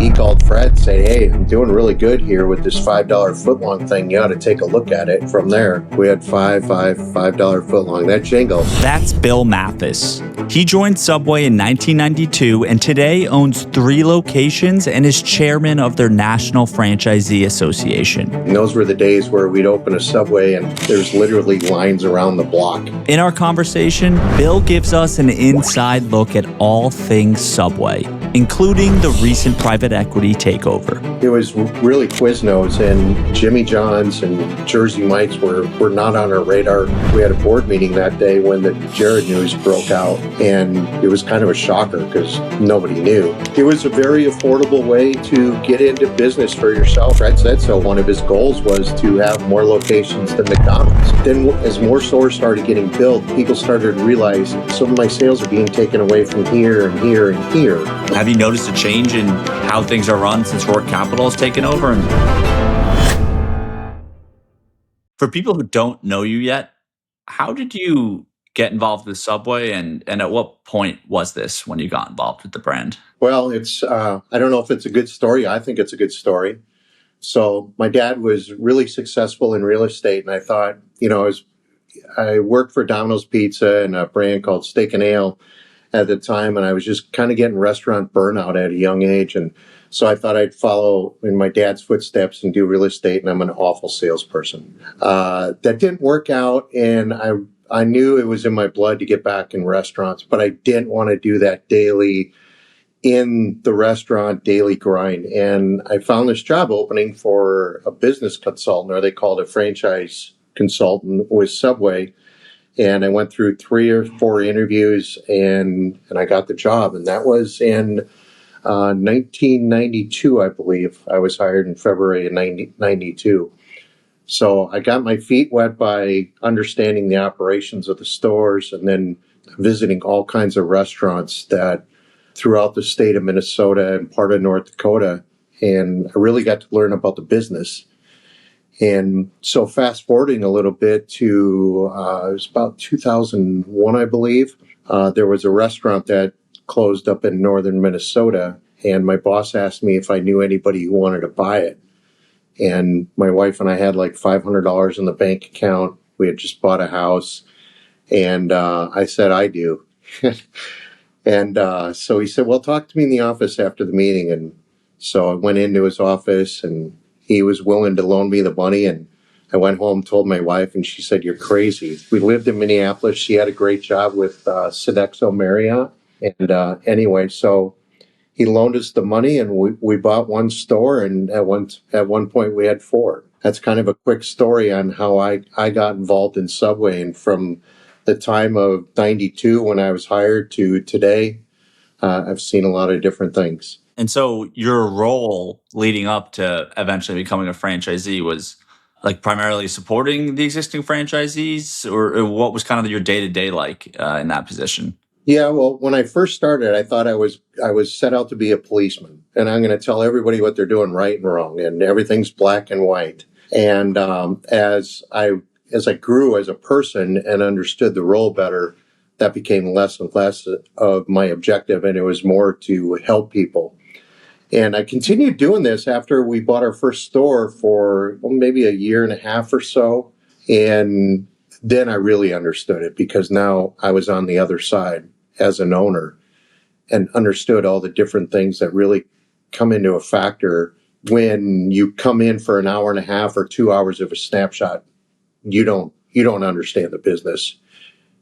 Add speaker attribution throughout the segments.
Speaker 1: He called Fred, saying, "Hey, I'm doing really good here with this $5 footlong thing. You ought to take a look at it." From there, we had $5 footlong. That jingle.
Speaker 2: That's Bill Mathis. He joined Subway in 1992 and today owns 3 locations and is chairman of their National Franchisee Association.
Speaker 1: And those were the days where we'd open a Subway and there's literally lines around the block.
Speaker 2: In our conversation, Bill gives us an inside look at all things Subway, including the recent private equity takeover.
Speaker 1: It was really Quiznos and Jimmy John's and Jersey Mike's were not on our radar. We had a board meeting that day when the Jared news broke out, and it was kind of a shocker because nobody knew. It was a very affordable way to get into business for yourself. Fred said so. One of his goals was to have more locations than McDonald's. Then as more stores started getting built, people started to realize some of my sales are being taken away from here and here and here.
Speaker 2: Have you noticed a change in how things are run since Roark Capital has taken over? For people who don't know you yet, how did you get involved with Subway, and at what point was this when you got involved with the brand?
Speaker 1: Well, it's I don't know if it's a good story. I think it's a good story. So my dad was really successful in real estate, and I thought, I worked for Domino's Pizza and a brand called Steak and Ale at the time, and I was just kind of getting restaurant burnout at a young age. And so I thought I'd follow in my dad's footsteps and do real estate, and I'm an awful salesperson. That didn't work out, and I knew it was in my blood to get back in restaurants, but I didn't want to do that daily in the restaurant daily grind. And I found this job opening for a business consultant, or they called it a franchise consultant, with Subway. And I went through 3 or 4 interviews and I got the job. And that was in 1992, I believe. I was hired in February of 92. So I got my feet wet by understanding the operations of the stores and then visiting all kinds of restaurants that throughout the state of Minnesota and part of North Dakota. And I really got to learn about the business. And so fast forwarding a little bit to, it was about 2001, I believe, there was a restaurant that closed up in northern Minnesota. And my boss asked me if I knew anybody who wanted to buy it. And my wife and I had like $500 in the bank account. We had just bought a house. And I said, I do. And so he said, well, talk to me in the office after the meeting. And so I went into his office and he was willing to loan me the money. And I went home, told my wife, and she said, you're crazy. We lived in Minneapolis. She had a great job with Sodexo Marriott. And anyway, so he loaned us the money and we bought one store. And at one point we had 4. That's kind of a quick story on how I got involved in Subway. And from the time of 92 when I was hired to today, I've seen a lot of different things.
Speaker 2: And so your role leading up to eventually becoming a franchisee was like primarily supporting the existing franchisees, or what was kind of your day-to-day like in that position?
Speaker 1: Yeah, well, when I first started, I thought I was set out to be a policeman, and I'm going to tell everybody what they're doing right and wrong, and everything's black and white. And as I grew as a person and understood the role better, that became less and less of my objective, and it was more to help people. And I continued doing this after we bought our first store for maybe a year and a half or so. And then I really understood it because now I was on the other side as an owner and understood all the different things that really come into a factor when you come in for an hour and a half or 2 hours of a snapshot. You don't understand the business.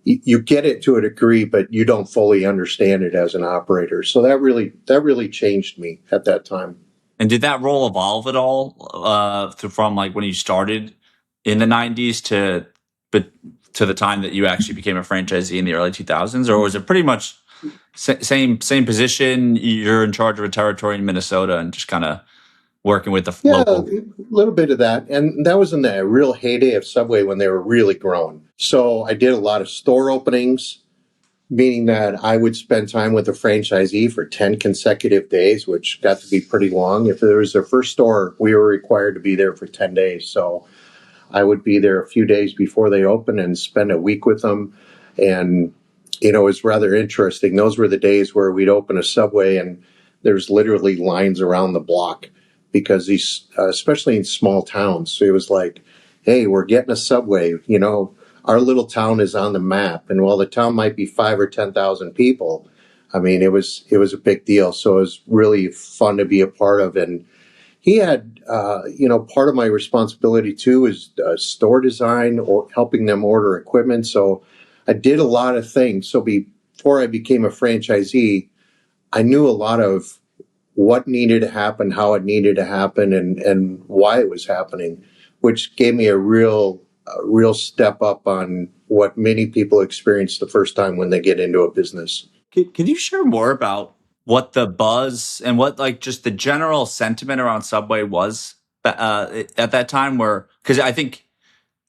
Speaker 1: You get it to a degree, but you don't fully understand it as an operator. So that really changed me at that time.
Speaker 2: And did that role evolve at all from like when you started in the 90s to the time that you actually became a franchisee in the early 2000s? Or was it pretty much same position? You're in charge of a territory in Minnesota and just kind of working with the local?
Speaker 1: Yeah, a little bit of that. And that was in the real heyday of Subway when they were really growing. So I did a lot of store openings, meaning that I would spend time with a franchisee for 10 consecutive days, which got to be pretty long. If there was their first store, we were required to be there for 10 days. So I would be there a few days before they opened and spend a week with them. And, it was rather interesting. Those were the days where we'd open a Subway and there's literally lines around the block because these, especially in small towns, so it was like, hey, we're getting a Subway. Our little town is on the map, and while the town might be 5 or 10,000 people, I mean, it was a big deal. So it was really fun to be a part of. And he had, part of my responsibility too is store design or helping them order equipment. So I did a lot of things. So before I became a franchisee, I knew a lot of what needed to happen, how it needed to happen, and why it was happening, which gave me a real step up on what many people experience the first time when they get into a business.
Speaker 2: Can you share more about what the buzz and what like just the general sentiment around Subway was at that time? Where because I think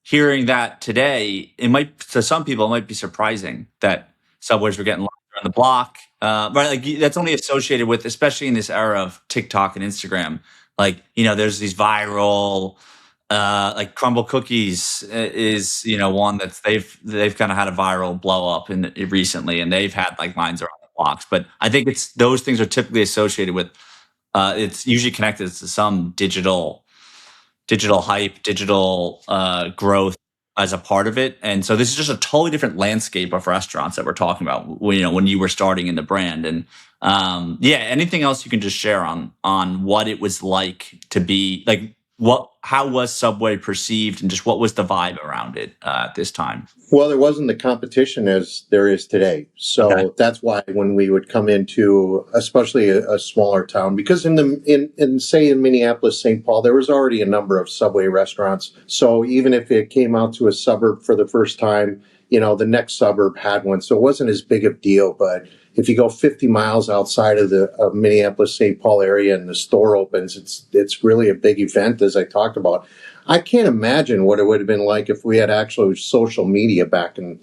Speaker 2: hearing that today, it might to some people it might be surprising that Subways were getting longer on the block, right? Like that's only associated with, especially in this era of TikTok and Instagram. Like there's these viral, like crumble cookies is one that's they've kind of had a viral blow up in recently, and they've had like lines around the blocks. But I think it's those things are typically associated with. It's usually connected to some digital hype, digital growth as a part of it. And so this is just a totally different landscape of restaurants that we're talking about. When you were starting in the brand, and anything else you can just share on what it was like to be like how was Subway perceived, and just what was the vibe around it at this time?
Speaker 1: Well, there wasn't the competition as there is today. So That's why when we would come into, especially a smaller town, because in say in Minneapolis, St. Paul, there was already a number of Subway restaurants. So even if it came out to a suburb for the first time, the next suburb had one. So it wasn't as big of a deal. But if you go 50 miles outside of the Minneapolis, St. Paul area and the store opens, it's really a big event, as I talked about. I can't imagine what it would have been like if we had actual social media back in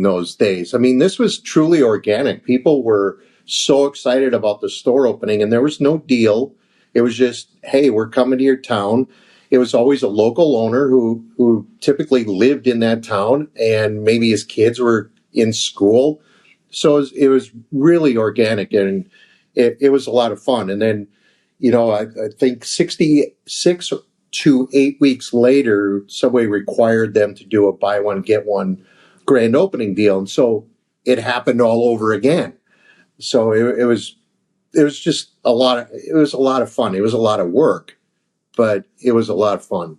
Speaker 1: those days. I mean, this was truly organic. People were so excited about the store opening, and there was no deal. It was just, hey, we're coming to your town. It was always a local owner who typically lived in that town, and maybe his kids were in school. So it was really organic, and it was a lot of fun. And then, I think 66 to 8 weeks later, Subway required them to do a buy one, get one grand opening deal. And so it happened all over again. So it was just it was a lot of fun. It was a lot of work, but it was a lot of fun.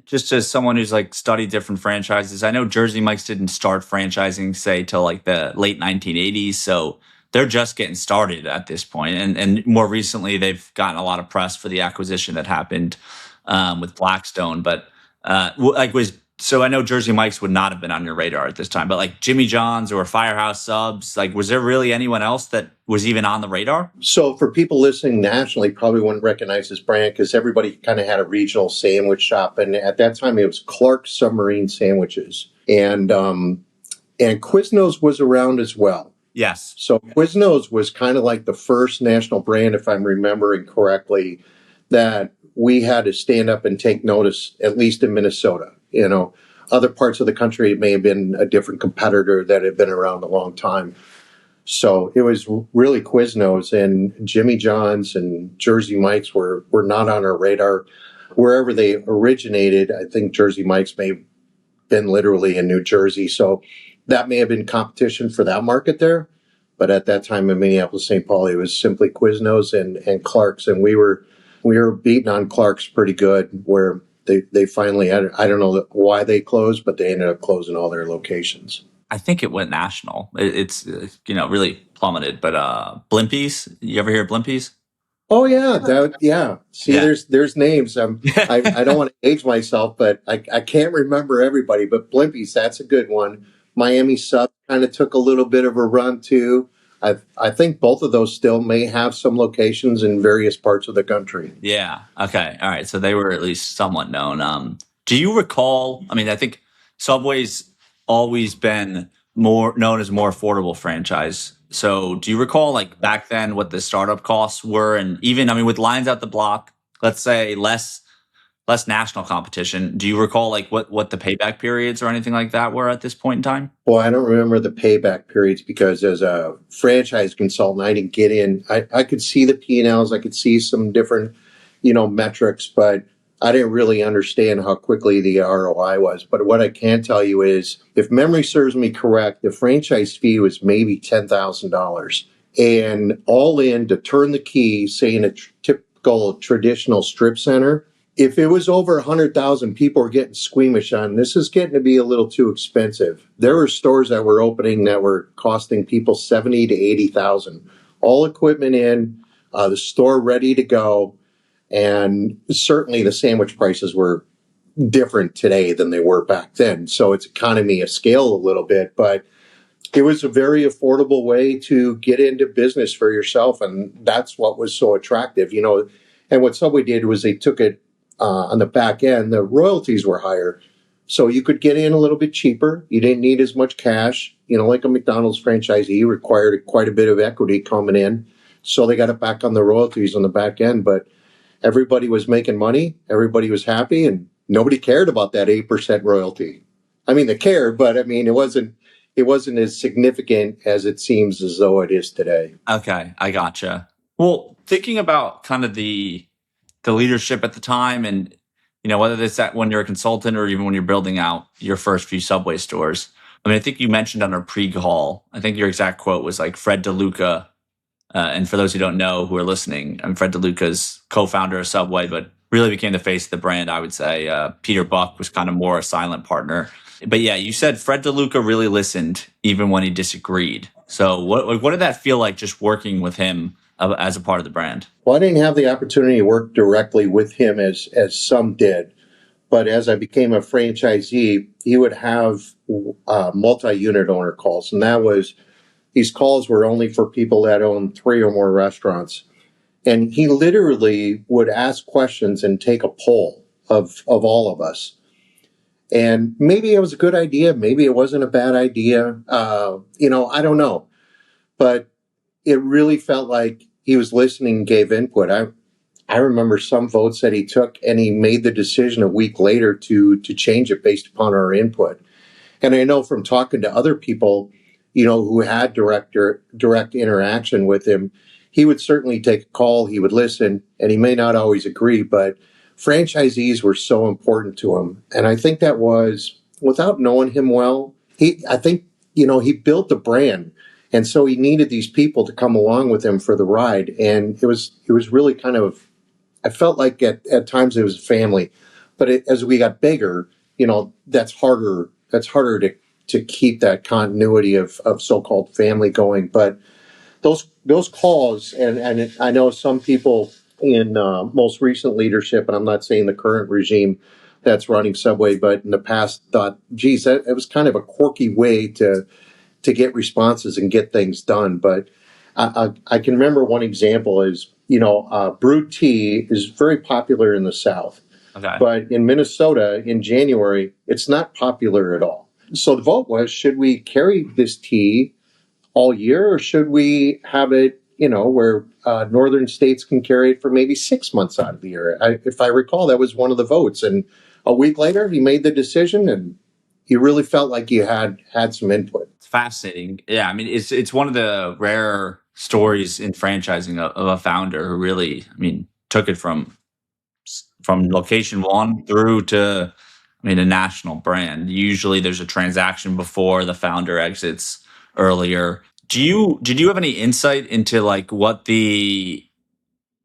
Speaker 2: Just as someone who's like studied different franchises, I know Jersey Mike's didn't start franchising, say, till like the late 1980s. So they're just getting started at this point. And more recently, they've gotten a lot of press for the acquisition that happened with Blackstone. But so I know Jersey Mike's would not have been on your radar at this time, but like Jimmy John's or Firehouse Subs, like was there really anyone else that was even on the radar?
Speaker 1: So for people listening nationally, probably wouldn't recognize this brand because everybody kind of had a regional sandwich shop. And at that time, it was Clark's Submarine Sandwiches. And Quiznos was around as well.
Speaker 2: Yes.
Speaker 1: So Quiznos was kind of like the first national brand, if I'm remembering correctly, that we had to stand up and take notice, at least in Minnesota. Other parts of the country, it may have been a different competitor that had been around a long time. So it was really Quiznos, and Jimmy John's and Jersey Mike's were not on our radar. Wherever they originated, I think Jersey Mike's may have been literally in New Jersey. So that may have been competition for that market there. But at that time in Minneapolis, St. Paul, it was simply Quiznos and Clark's. And we were beating on Clark's pretty good, where they finally had, I don't know why they closed, but they ended up closing all their locations.
Speaker 2: I think it went national. It's really plummeted. But Blimpies, you ever hear of Blimpies?
Speaker 1: Oh yeah, See,
Speaker 2: Yeah.
Speaker 1: there's names. I don't want to age myself, but I can't remember everybody. But Blimpies, that's a good one. Miami Sub kind of took a little bit of a run too. I think both of those still may have some locations in various parts of the country.
Speaker 2: Yeah. Okay. All right. So they were at least somewhat known. Do you recall? I mean, I think Subway's always been more known as a more affordable franchise. So do you recall, like back then, what the startup costs were, and even, I mean, with lines out the block, let's say less less national competition. Do you recall like what the payback periods or anything like that were at this point in time?
Speaker 1: Well, I don't remember the payback periods because as a franchise consultant, I didn't get in. I could see the P&Ls, I could see some different, metrics, but I didn't really understand how quickly the ROI was. But what I can tell you is, if memory serves me correct, the franchise fee was maybe $10,000. And all in to turn the key, say in a typical traditional strip center, if it was over 100,000, people were getting squeamish on this is getting to be a little too expensive. There were stores that were opening that were costing people 70 to 80,000. All equipment in, the store ready to go, and certainly the sandwich prices were different today than they were back then. So it's economy of scale a little bit, but it was a very affordable way to get into business for yourself, and that's what was so attractive. And what Subway did was they took it on the back end. The royalties were higher, so you could get in a little bit cheaper. You didn't need as much cash. Like a McDonald's franchisee required quite a bit of equity coming in, so they got it back on the royalties on the back end. But everybody was making money, everybody was happy, and nobody cared about that 8% royalty. I mean, they cared, but I mean, it wasn't as significant as it seems as though it is today.
Speaker 2: Okay, I gotcha. Well, thinking about kind of the leadership at the time, and whether it's that when you're a consultant or even when you're building out your first few Subway stores. I mean, I think you mentioned on our pre-call, I think your exact quote was like Fred DeLuca. And for those who don't know who are listening, I'm Fred DeLuca's co-founder of Subway, but really became the face of the brand, I would say. Peter Buck was kind of more a silent partner. But yeah, you said Fred DeLuca really listened even when he disagreed. So what did that feel like just working with him as a part of the brand?
Speaker 1: Well, I didn't have the opportunity to work directly with him as some did. But as I became a franchisee, he would have multi-unit owner calls. And these calls were only for people that own 3 or more restaurants. And he literally would ask questions and take a poll of all of us. And maybe it was a good idea. Maybe it wasn't a bad idea. I don't know. But it really felt like he was listening and gave input. I remember some votes that he took, and he made the decision a week later to change it based upon our input. And I know from talking to other people, who had direct interaction with him, he would certainly take a call, he would listen, and he may not always agree, but franchisees were so important to him. And I think that was, without knowing him well, he built the brand. And so he needed these people to come along with him for the ride. And it was really kind of, I felt like at times it was family. But as we got bigger, that's harder to keep that continuity of so-called family going. But those calls, and I know some people in most recent leadership, and I'm not saying the current regime that's running Subway, but in the past thought, geez, it was kind of a quirky way to get responses and get things done. But I can remember one example is, brewed tea is very popular in the South.
Speaker 2: Okay.
Speaker 1: But in Minnesota in January, it's not popular at all. So the vote was, should we carry this tea all year, or should we have it, where northern states can carry it for maybe 6 months out of the year? If I recall, that was one of the votes. And a week later, he made the decision, and he really felt like he had some input.
Speaker 2: It's fascinating. Yeah, I mean, it's one of the rare stories in franchising of a founder who really, took it from location one through to, a national brand. Usually there's a transaction before the founder exits earlier. Did you have any insight into like what the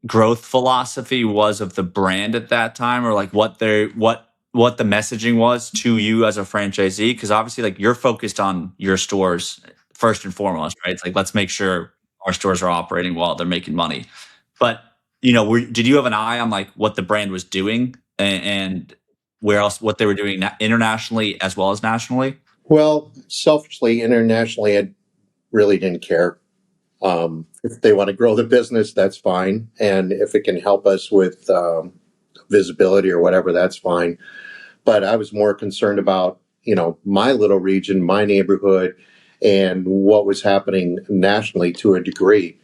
Speaker 2: growth philosophy was of the brand at that time, or like what the messaging was to you as a franchisee? Because obviously, like, you're focused on your stores first and foremost, right? It's like, let's make sure our stores are operating well, they're making money. But did you have an eye on like what the brand was doing and where else, what they were doing internationally as well as nationally?
Speaker 1: Well, selfishly, internationally, I really didn't care. If they want to grow the business, that's fine. And if it can help us with visibility or whatever, that's fine. But I was more concerned about, my little region, my neighborhood, and what was happening nationally to a degree.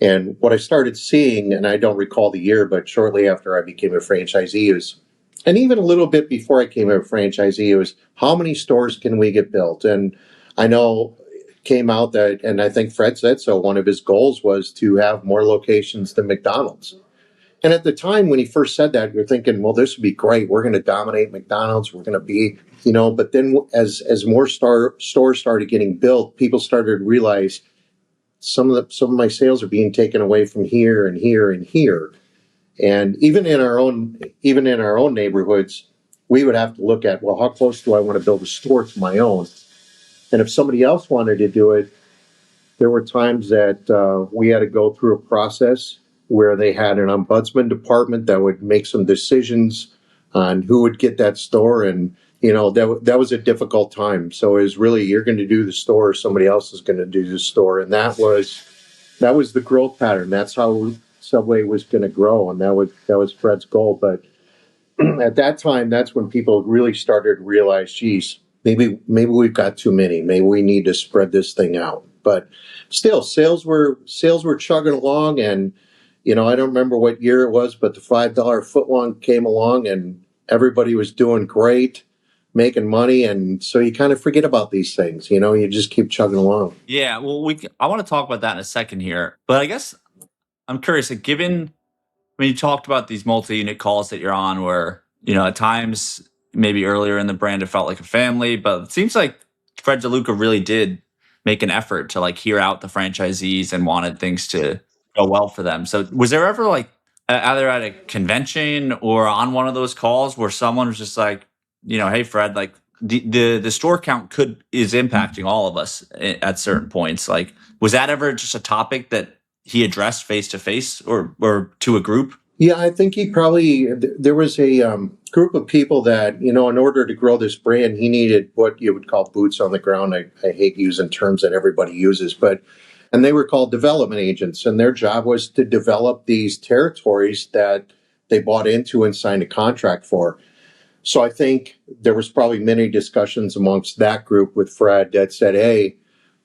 Speaker 1: And what I started seeing, and I don't recall the year, but shortly after I became a franchisee, is And even a little bit before I came a franchisee, it was how many stores can we get built? And I know it came out that, and I think Fred said so, one of his goals was to have more locations than McDonald's. And at the time when he first said that, you're thinking, well, this would be great. We're going to dominate McDonald's. We're going to be, but then as more stores started getting built, people started to realize some of my sales are being taken away from here and here and here. And even in our own neighborhoods, we would have to look at, well, how close do I want to build a store to my own? And if somebody else wanted to do it, there were times that we had to go through a process where they had an ombudsman department that would make some decisions on who would get that store. And, that was a difficult time. So it was really, you're going to do the store or somebody else is going to do the store. And that was the growth pattern. That's how Subway was going to grow. And that was Fred's goal. But at that time, that's when people really started to realize, geez, maybe we've got too many. Maybe we need to spread this thing out. But still, sales were chugging along. And, I don't remember what year it was, but the $5 footlong came along and everybody was doing great, making money. And so you kind of forget about these things, you just keep chugging along.
Speaker 2: Yeah, well, I want to talk about that in a second here, but I guess I'm curious. Given when you talked about these multi-unit calls that you're on, where at times maybe earlier in the brand it felt like a family, but it seems like Fred DeLuca really did make an effort to hear out the franchisees and wanted things to go well for them. So was there ever either at a convention or on one of those calls where someone was just like, hey Fred, the store count is impacting all of us at certain points. Was that ever just a topic that he addressed face to face or to a group?
Speaker 1: Yeah, I think there was a group of people that, in order to grow this brand, he needed what you would call boots on the ground. I hate using terms that everybody uses, and they were called development agents, and their job was to develop these territories that they bought into and signed a contract for. So I think there was probably many discussions amongst that group with Fred that said, hey,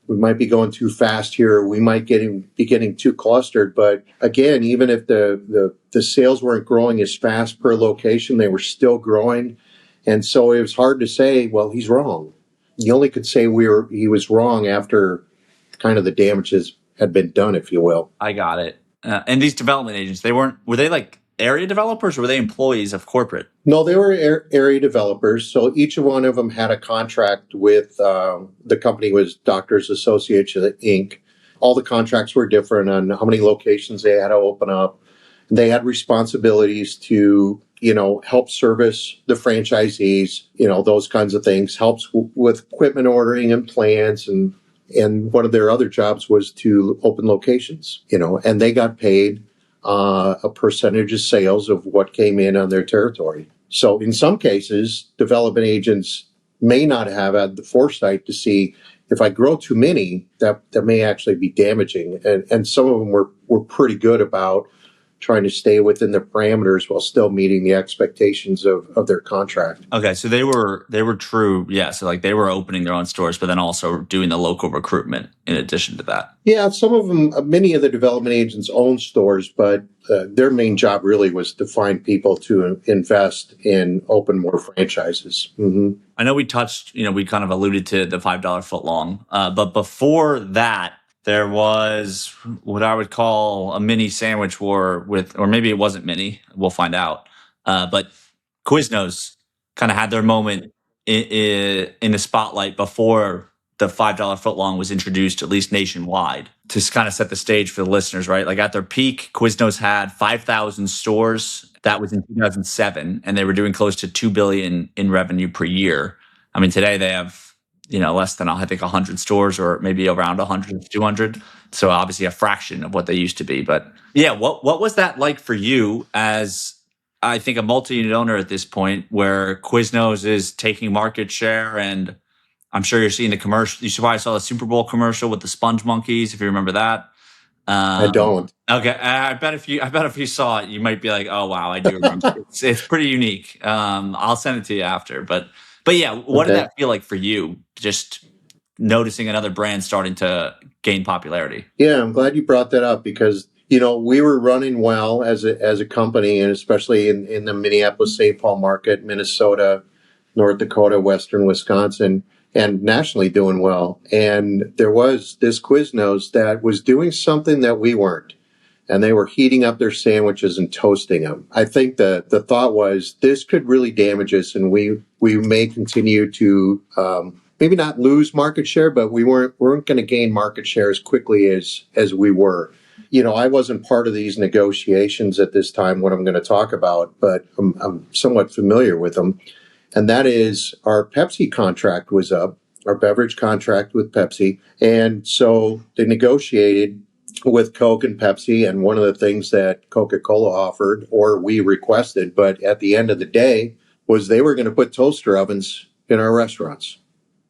Speaker 1: we might be going too fast here. We might be getting too clustered. But again, even if the sales weren't growing as fast per location, they were still growing. And so it was hard to say, well, he's wrong. You only could say he was wrong after kind of the damages had been done, if you will.
Speaker 2: I got it. And these development agents, were they area developers or were they employees of corporate?
Speaker 1: No, they were area developers. So each one of them had a contract with the company was Doctors Association Inc. All the contracts were different on how many locations they had to open up. They had responsibilities to, help service the franchisees, those kinds of things, helps with equipment ordering and plans. And one of their other jobs was to open locations, and they got paid a percentage of sales of what came in on their territory. So in some cases, development agents may not have had the foresight to see if I grow too many, that may actually be damaging. And some of them were pretty good about trying to stay within the parameters while still meeting the expectations of their contract.
Speaker 2: Okay, so they were true, yeah. So they were opening their own stores, but then also doing the local recruitment in addition to that.
Speaker 1: Yeah, some of them, many of the development agents own stores, but their main job really was to find people to invest in open more franchises. Mm-hmm.
Speaker 2: I know we touched, we kind of alluded to the $5 footlong, but before that, there was what I would call a mini sandwich war or maybe it wasn't mini. We'll find out. But Quiznos kind of had their moment in the spotlight before the $5 footlong was introduced, at least nationwide, to kind of set the stage for the listeners, right? At their peak, Quiznos had 5,000 stores. That was in 2007, and they were doing close to $2 billion in revenue per year. I mean, today they have less than, I think, 100 stores or maybe around 100, 200. So obviously a fraction of what they used to be. But yeah, what was that like for you as, I think, a multi-unit owner at this point where Quiznos is taking market share? And I'm sure you're seeing the commercial. You probably saw the Super Bowl commercial with the Sponge Monkeys, if you remember that.
Speaker 1: I don't.
Speaker 2: Okay, I bet if you saw it, you might be like, "Oh wow, I do remember." It's pretty unique. I'll send it to you after. But yeah, what did that feel like for you? Just noticing another brand starting to gain popularity.
Speaker 1: Yeah, I'm glad you brought that up because We were running well as a company, and especially in the Minneapolis-St. Paul market, Minnesota, North Dakota, Western Wisconsin, and nationally doing well. And there was this Quiznos that was doing something that we weren't. And they were heating up their sandwiches and toasting them. I think the thought was this could really damage us, and we may continue to maybe not lose market share, but we weren't going to gain market share as quickly as we were. I wasn't part of these negotiations at this time, what I'm going to talk about, but I'm somewhat familiar with them. And that is our Pepsi contract was up, our beverage contract with Pepsi. And so they negotiated with Coke and Pepsi. And one of the things that Coca-Cola offered, or we requested, but at the end of the day, was they were going to put toaster ovens in our restaurants.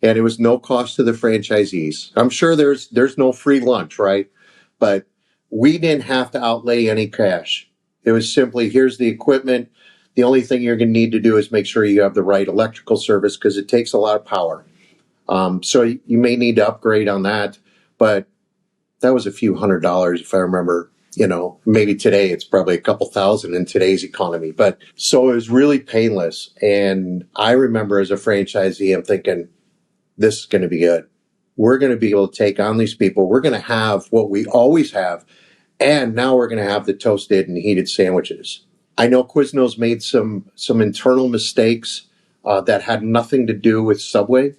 Speaker 1: And it was no cost to the franchisees. I'm sure there's no free lunch, right? But we didn't have to outlay any cash. It was simply, here's the equipment. The only thing you're going to need to do is make sure you have the right electrical service because it takes a lot of power. So you may need to upgrade on that, but that was a few $100s if I remember. Maybe today it's probably a couple thousand in today's economy. But so it was really painless. And I remember as a franchisee, I'm thinking, this is going to be good. We're going to be able to take on these people. We're going to have what we always have. And now we're going to have the toasted and heated sandwiches. I know Quiznos made some internal mistakes that had nothing to do with Subway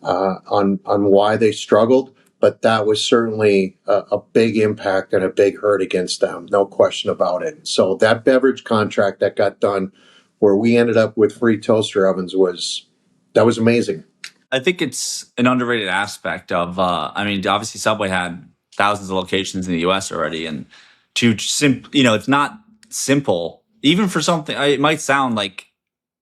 Speaker 1: on why they struggled, but that was certainly a big impact and a big hurt against them, no question about it. So that beverage contract that got done, where we ended up with free toaster ovens, was amazing.
Speaker 2: I think it's an underrated aspect of, obviously Subway had thousands of locations in the US already. And it's not simple, even for something, it might sound like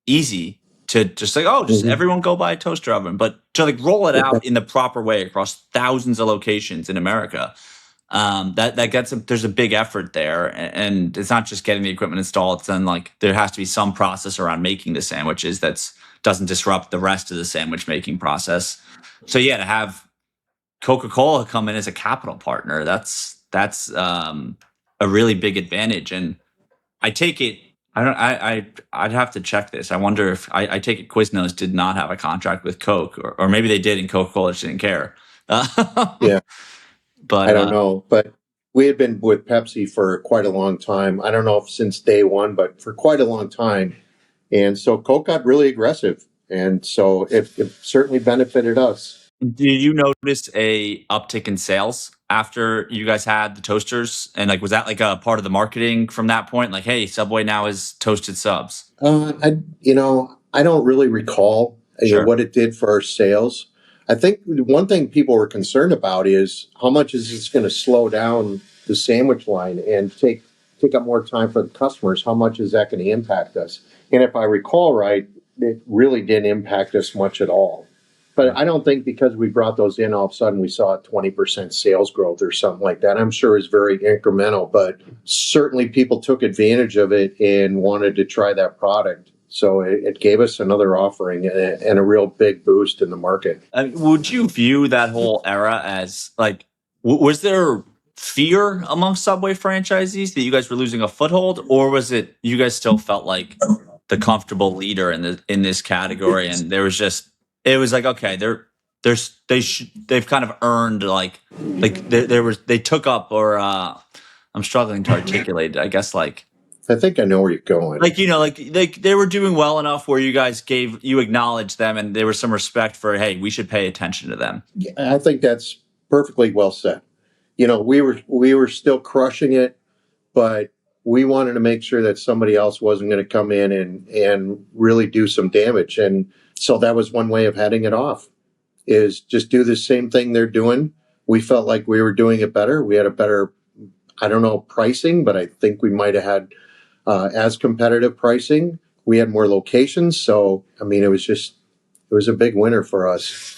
Speaker 2: easy to just like, everyone go buy a toaster oven, but to like roll it out in the proper way across thousands of locations in America, there's a big effort there. And it's not just getting the equipment installed. It's then like, there has to be some process around making the sandwiches doesn't disrupt the rest of the sandwich making process. So yeah, to have Coca-Cola come in as a capital partner, that's a really big advantage. And I take it, I'd have to check this. I wonder if I take it Quiznos did not have a contract with Coke, or maybe they did and Coca-Cola just didn't care.
Speaker 1: Yeah, but I don't know. But we had been with Pepsi for quite a long time. I don't know if since day one, but for quite a long time. And so Coke got really aggressive. And so it certainly benefited us.
Speaker 2: Did you notice a uptick in sales after you guys had the toasters? And like, was that like a part of the marketing from that point? Like, hey, Subway now is toasted subs.
Speaker 1: I don't really recall what it did for our sales. I think one thing people were concerned about is how much is this going to slow down the sandwich line and take up more time for the customers? How much is that going to impact us? And if I recall right, it really didn't impact us much at all. But I don't think because we brought those in, all of a sudden we saw a 20% sales growth or something like that. I'm sure it's very incremental, but certainly people took advantage of it and wanted to try that product. So it gave us another offering and a real big boost in the market.
Speaker 2: Would you view that whole era as like, was there fear amongst Subway franchisees that you guys were losing a foothold, or was it you guys still felt like the comfortable leader in this category, and there was just, it was like, okay, they've kind of earned they took up, or I'm struggling to articulate it. I guess like,
Speaker 1: I think I know where you're going.
Speaker 2: Like, they were doing well enough where you acknowledged them, and there was some respect for, hey, we should pay attention to them.
Speaker 1: Yeah, I think that's perfectly well said. We were still crushing it, but we wanted to make sure that somebody else wasn't going to come in and really do some damage. And so that was one way of heading it off, is just do the same thing they're doing. We felt like we were doing it better. We had a better, I don't know, pricing, but I think we might have had as competitive pricing. We had more locations. So, it was a big winner for us.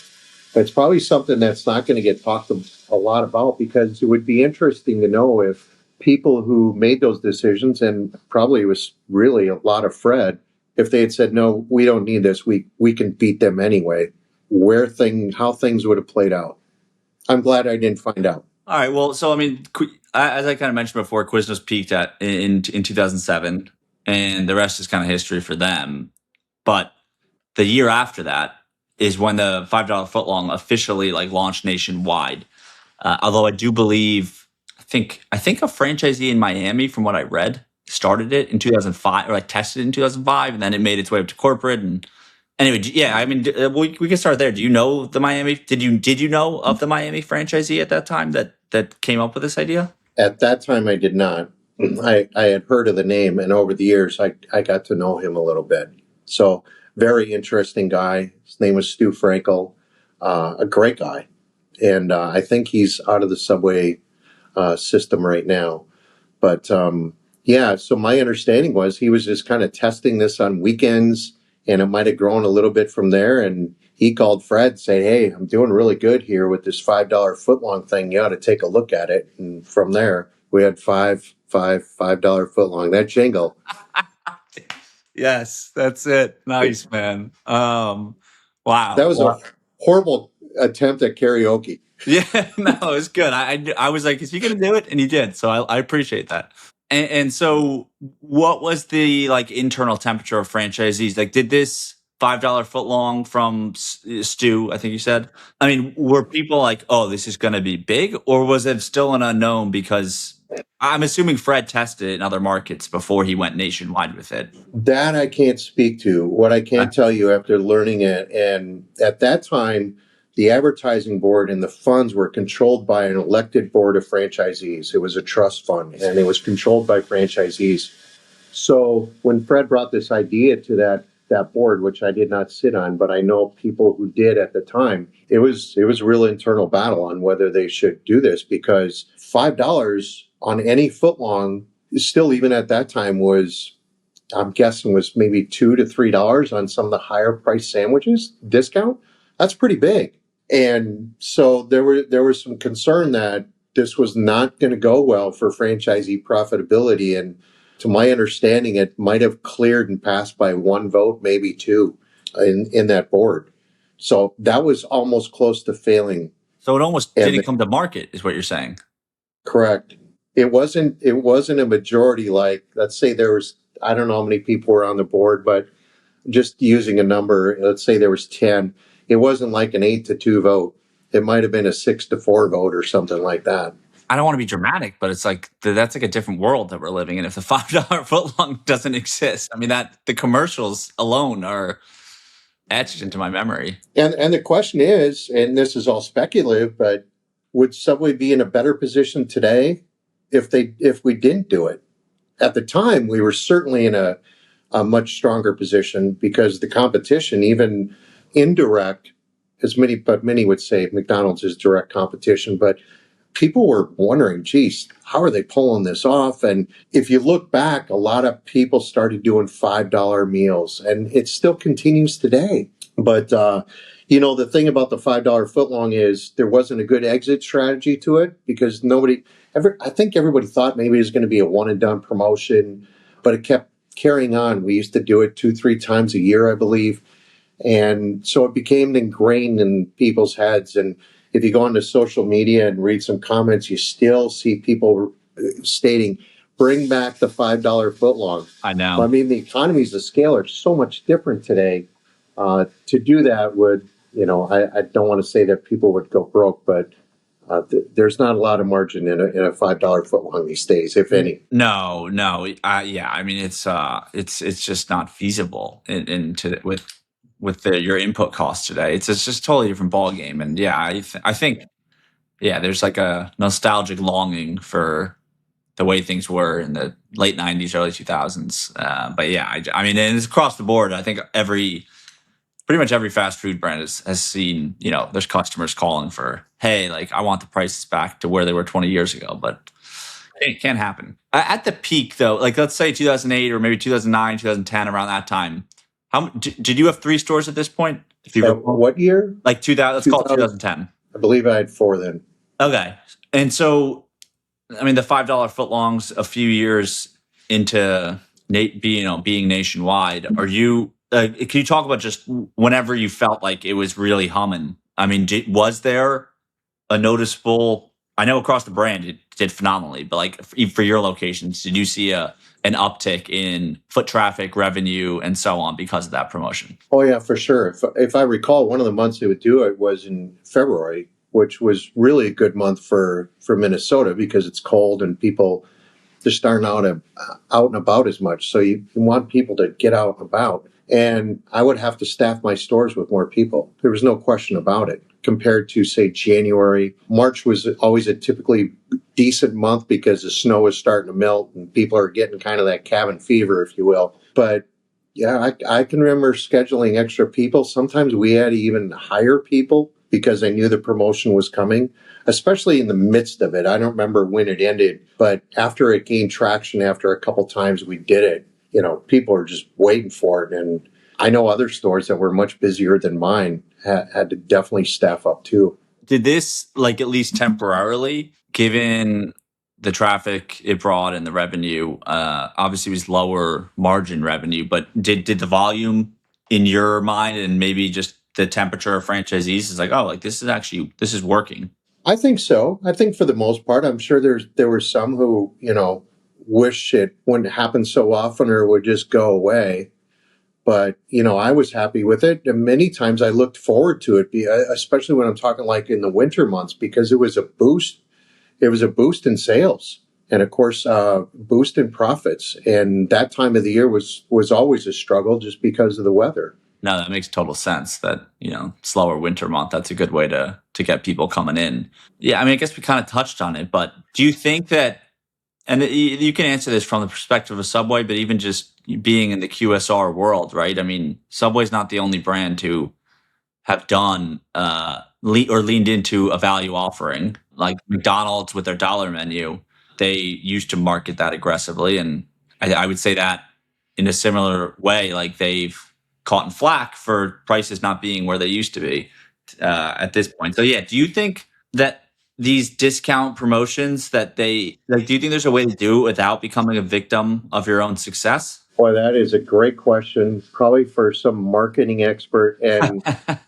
Speaker 1: But it's probably something that's not going to get talked a lot about, because it would be interesting to know if people who made those decisions, and probably it was really a lot of Fred, if they had said, no, we don't need this, we can beat them anyway, how things would have played out. I'm glad I didn't find out.
Speaker 2: All right. Well, so as I kind of mentioned before, Quiznos peaked in 2007, and the rest is kind of history for them. But the year after that is when the $5 footlong officially like launched nationwide. Although I do believe, I think a franchisee in Miami, from what I read, started it in 2005 or like tested it in 2005, and then it made its way up to corporate. And anyway, yeah, I mean, we can start there. Do you know the Miami? Did you know of the Miami franchisee at that time that came up with this idea?
Speaker 1: At that time, I did not. I had heard of the name, and over the years, I got to know him a little bit. So, very interesting guy. His name was Stu Frankel, a great guy. And I think he's out of the Subway system right now. But yeah, so my understanding was he was just kind of testing this on weekends, and it might have grown a little bit from there. And he called Fred, saying, "Hey, I'm doing really good here with this $5 footlong thing. You ought to take a look at it." And from there, we had $5 footlong. That jingle.
Speaker 2: Yes, that's it. Nice, man.
Speaker 1: That
Speaker 2: Wow.
Speaker 1: was a horrible attempt at karaoke.
Speaker 2: Yeah, no, it was good. I was like, is he going to do it? And he did. So I appreciate that. And so, what was the like internal temperature of franchisees? Like, did this $5 foot long from Stu? I think you said. I mean, were people like, "Oh, this is going to be big," or was it still an unknown? Because I'm assuming Fred tested it in other markets before he went nationwide with it.
Speaker 1: That I can't speak to. What I can tell you after learning it, and at that time, the advertising board and the funds were controlled by an elected board of franchisees. It was a trust fund, and it was controlled by franchisees. So when Fred brought this idea to that board, which I did not sit on, but I know people who did at the time, it was a real internal battle on whether they should do this, because $5 on any footlong, still even at that time, was, I'm guessing, was maybe $2 to $3 on some of the higher price sandwiches discount. That's pretty big. And so there was some concern that this was not going to go well for franchisee profitability. And to my understanding, it might have cleared and passed by one vote, maybe two, in that board. So that was almost close to failing.
Speaker 2: So it almost
Speaker 1: And
Speaker 2: didn't come to market, is what you're saying.
Speaker 1: correct. It wasn't a majority. Like, let's say there was, I don't know how many people were on the board, but just using a number, let's say there was 10. It wasn't like an 8-2 vote. It might have been a 6-4 vote or something like that.
Speaker 2: I don't want to be dramatic, but it's like that's like a different world that we're living in. If the $5 footlong doesn't exist, I mean, that the commercials alone are etched into my memory.
Speaker 1: And the question is, and this is all speculative, but would Subway be in a better position today if we didn't do it? At the time, we were certainly in a much stronger position, because the competition, even indirect, but many would say McDonald's is direct competition, but people were wondering, geez, how are they pulling this off? And if you look back, a lot of people started doing $5 meals, and it still continues today. But the thing about the $5 footlong is there wasn't a good exit strategy to it, because I think everybody thought maybe it was going to be a one and done promotion, but it kept carrying on. We used to do it 2-3 times a year, I believe. And so it became ingrained in people's heads. And if you go onto social media and read some comments, you still see people stating, bring back the $5 footlong.
Speaker 2: I know.
Speaker 1: I mean, the economies of scale are so much different today. To do that would, I don't want to say that people would go broke, but there's not a lot of margin in a $5 footlong these days, if any.
Speaker 2: No. Yeah. I mean, it's just not feasible with your input costs today. It's just a totally different ball game. And yeah, I think there's like a nostalgic longing for the way things were in the late 90s, early 2000s. But yeah, I mean, and it's across the board. I think pretty much every fast food brand has seen, there's customers calling for, hey, like, I want the prices back to where they were 20 years ago, but it can't happen. At the peak, though, like, let's say 2008 or maybe 2009, 2010, around that time, did you have 3 stores at this point? If you
Speaker 1: What year?
Speaker 2: Like 2000, let's call it 2010.
Speaker 1: I believe I had 4 then.
Speaker 2: Okay. And so, I mean, the $5 footlongs a few years into being nationwide, are you... can you talk about just whenever you felt like it was really humming? I mean, was there a noticeable, I know across the brand it did phenomenally, but like for your locations, did you see an uptick in foot traffic, revenue, and so on because of that promotion?
Speaker 1: Oh yeah, for sure. If I recall, one of the months they would do it was in February, which was really a good month for Minnesota because it's cold and people they're starting out and about as much. So you want people to get out and about. And I would have to staff my stores with more people. There was no question about it. Compared to, say, January, March was always a typically decent month because the snow is starting to melt and people are getting kind of that cabin fever, if you will. But yeah, I can remember scheduling extra people. Sometimes we had to even hire people because I knew the promotion was coming, especially in the midst of it. I don't remember when it ended, but after it gained traction, after a couple times we did it, people are just waiting for it. And I know other stores that were much busier than mine had to definitely staff up too.
Speaker 2: Did this, like, at least temporarily, given the traffic it brought and the revenue, obviously it was lower margin revenue, but did the volume in your mind and maybe just the temperature of franchisees is like, oh, like this is working?
Speaker 1: I think so. I think for the most part, I'm sure there were some who, wish it wouldn't happen so often or would just go away. But, I was happy with it. And many times I looked forward to it, especially when I'm talking like in the winter months, because it was a boost. It was a boost in sales and, of course, boost in profits. And that time of the year was always a struggle just because of the weather.
Speaker 2: No, that makes total sense that, slower winter month, that's a good way to get people coming in. Yeah, I mean, I guess we kind of touched on it, but do you think that, and you can answer this from the perspective of Subway, but even just being in the QSR world, right? I mean, Subway's not the only brand to have done or leaned into a value offering. Like McDonald's with their dollar menu, they used to market that aggressively. And I would say that in a similar way, like they've caught in flack for prices not being where they used to be at this point. So yeah, do you think that these discount promotions that they like, do you think there's a way to do it without becoming a victim of your own success?
Speaker 1: Boy, that is a great question, probably for some marketing expert. And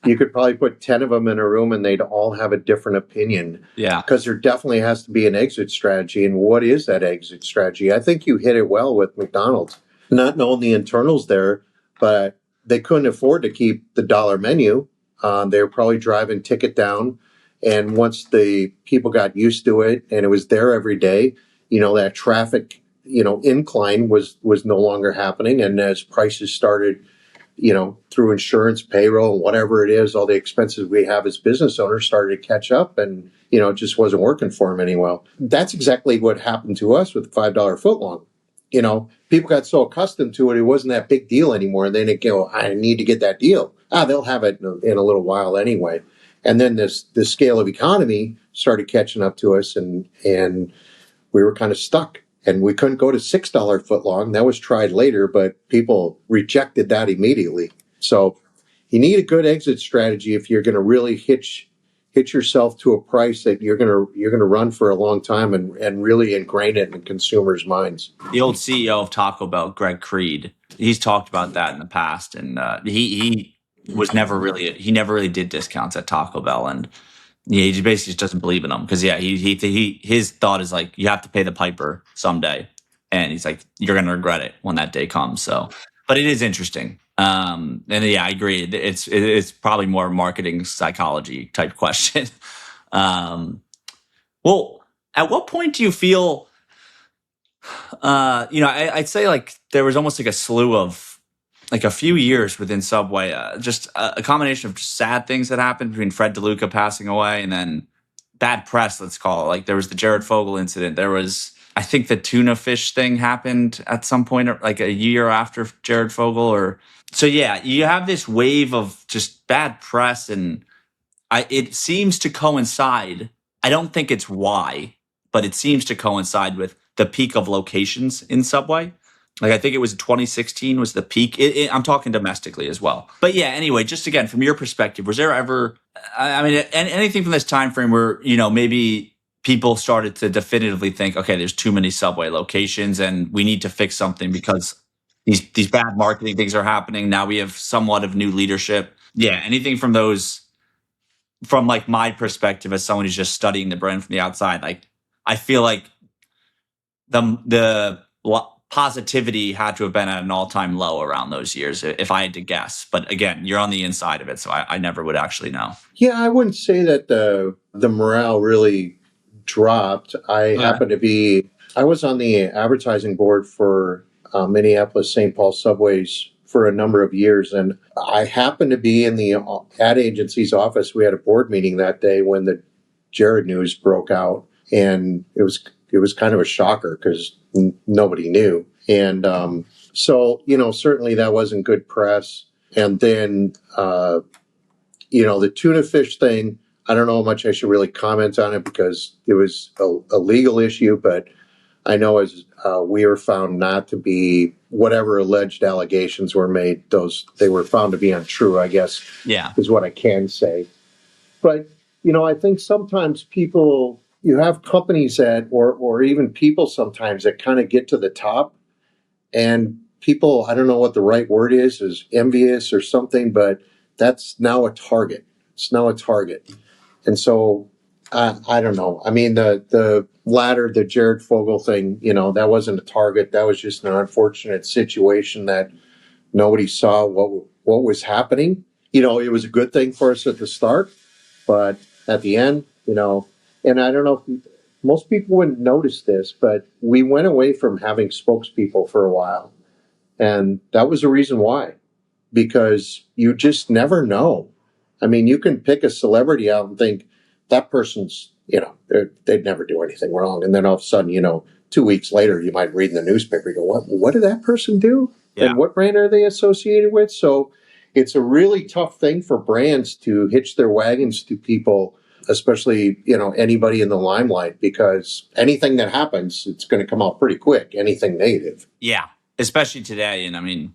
Speaker 1: you could probably put 10 of them in a room and they'd all have a different opinion.
Speaker 2: Yeah.
Speaker 1: Because there definitely has to be an exit strategy. And what is that exit strategy? I think you hit it well with McDonald's. Not knowing the internals there, but they couldn't afford to keep the dollar menu. They were probably driving ticket down. And once the people got used to it and it was there every day, that traffic incline was no longer happening. And as prices started, through insurance, payroll, whatever it is, all the expenses we have as business owners started to catch up and, it just wasn't working for them anymore. That's exactly what happened to us with $5 footlong. People got so accustomed to it, it wasn't that big deal anymore. And then they go, I need to get that deal. They'll have it in a little while anyway. And then the scale of economy started catching up to us and we were kind of stuck. And we couldn't go to $6 footlong. That was tried later, but people rejected that immediately. So you need a good exit strategy if you're going to really hitch yourself to a price that you're going to run for a long time and really ingrain it in consumers' minds.
Speaker 2: The old CEO of Taco Bell, Greg Creed, he's talked about that in the past, and he never really did discounts at Taco Bell, and he basically just doesn't believe in them because his thought is like you have to pay the piper someday, and he's like you're gonna regret it when that day comes. So, but it is interesting, and yeah, I agree. It's probably more marketing psychology type question. Well, at what point do you feel? I'd say like there was almost like a slew of like a few years within Subway, just a combination of sad things that happened between Fred DeLuca passing away and then bad press, let's call it. Like there was the Jared Fogle incident. There was, I think the tuna fish thing happened at some point, like a year after Jared Fogle so yeah, you have this wave of just bad press and it seems to coincide. I don't think it's why, but it seems to coincide with the peak of locations in Subway. Like I think it was 2016 was the peak. I'm talking domestically as well. But yeah, anyway, just again, from your perspective, was there ever, I mean, anything from this time frame where, maybe people started to definitively think, okay, there's too many Subway locations and we need to fix something because these bad marketing things are happening. Now we have somewhat of new leadership. Yeah, anything from those from like my perspective as someone who's just studying the brand from the outside, like I feel like the positivity had to have been at an all-time low around those years, if I had to guess. But again, you're on the inside of it, so I never would actually know.
Speaker 1: Yeah, I wouldn't say that the morale really dropped. I was on the advertising board for Minneapolis St. Paul Subways for a number of years, and I happened to be in the ad agency's office. We had a board meeting that day when the Jared news broke out, and it was kind of a shocker because nobody knew. And so, certainly that wasn't good press. And then, the tuna fish thing, I don't know how much I should really comment on it because it was a legal issue, but I know as we were found not to be, whatever alleged allegations were made, they were found to be untrue, I guess, is what I can say. But, I think sometimes you have companies that, or even people sometimes that kind of get to the top, and people, I don't know what the right word is envious or something, but that's now a target. It's now a target. And so, I don't know. I mean, the latter, the Jared Fogle thing, that wasn't a target. That was just an unfortunate situation that nobody saw what was happening. It was a good thing for us at the start, but at the end, and I don't know if most people wouldn't notice this, but we went away from having spokespeople for a while. And that was the reason why, because you just never know. I mean, you can pick a celebrity out and think that person's, they'd never do anything wrong. And then all of a sudden, 2 weeks later, you might read in the newspaper, you go, what did that person do?
Speaker 2: Yeah.
Speaker 1: And what brand are they associated with? So it's a really tough thing for brands to hitch their wagons to people, especially, anybody in the limelight, because anything that happens, it's going to come out pretty quick, anything negative.
Speaker 2: Yeah, especially today. And I mean,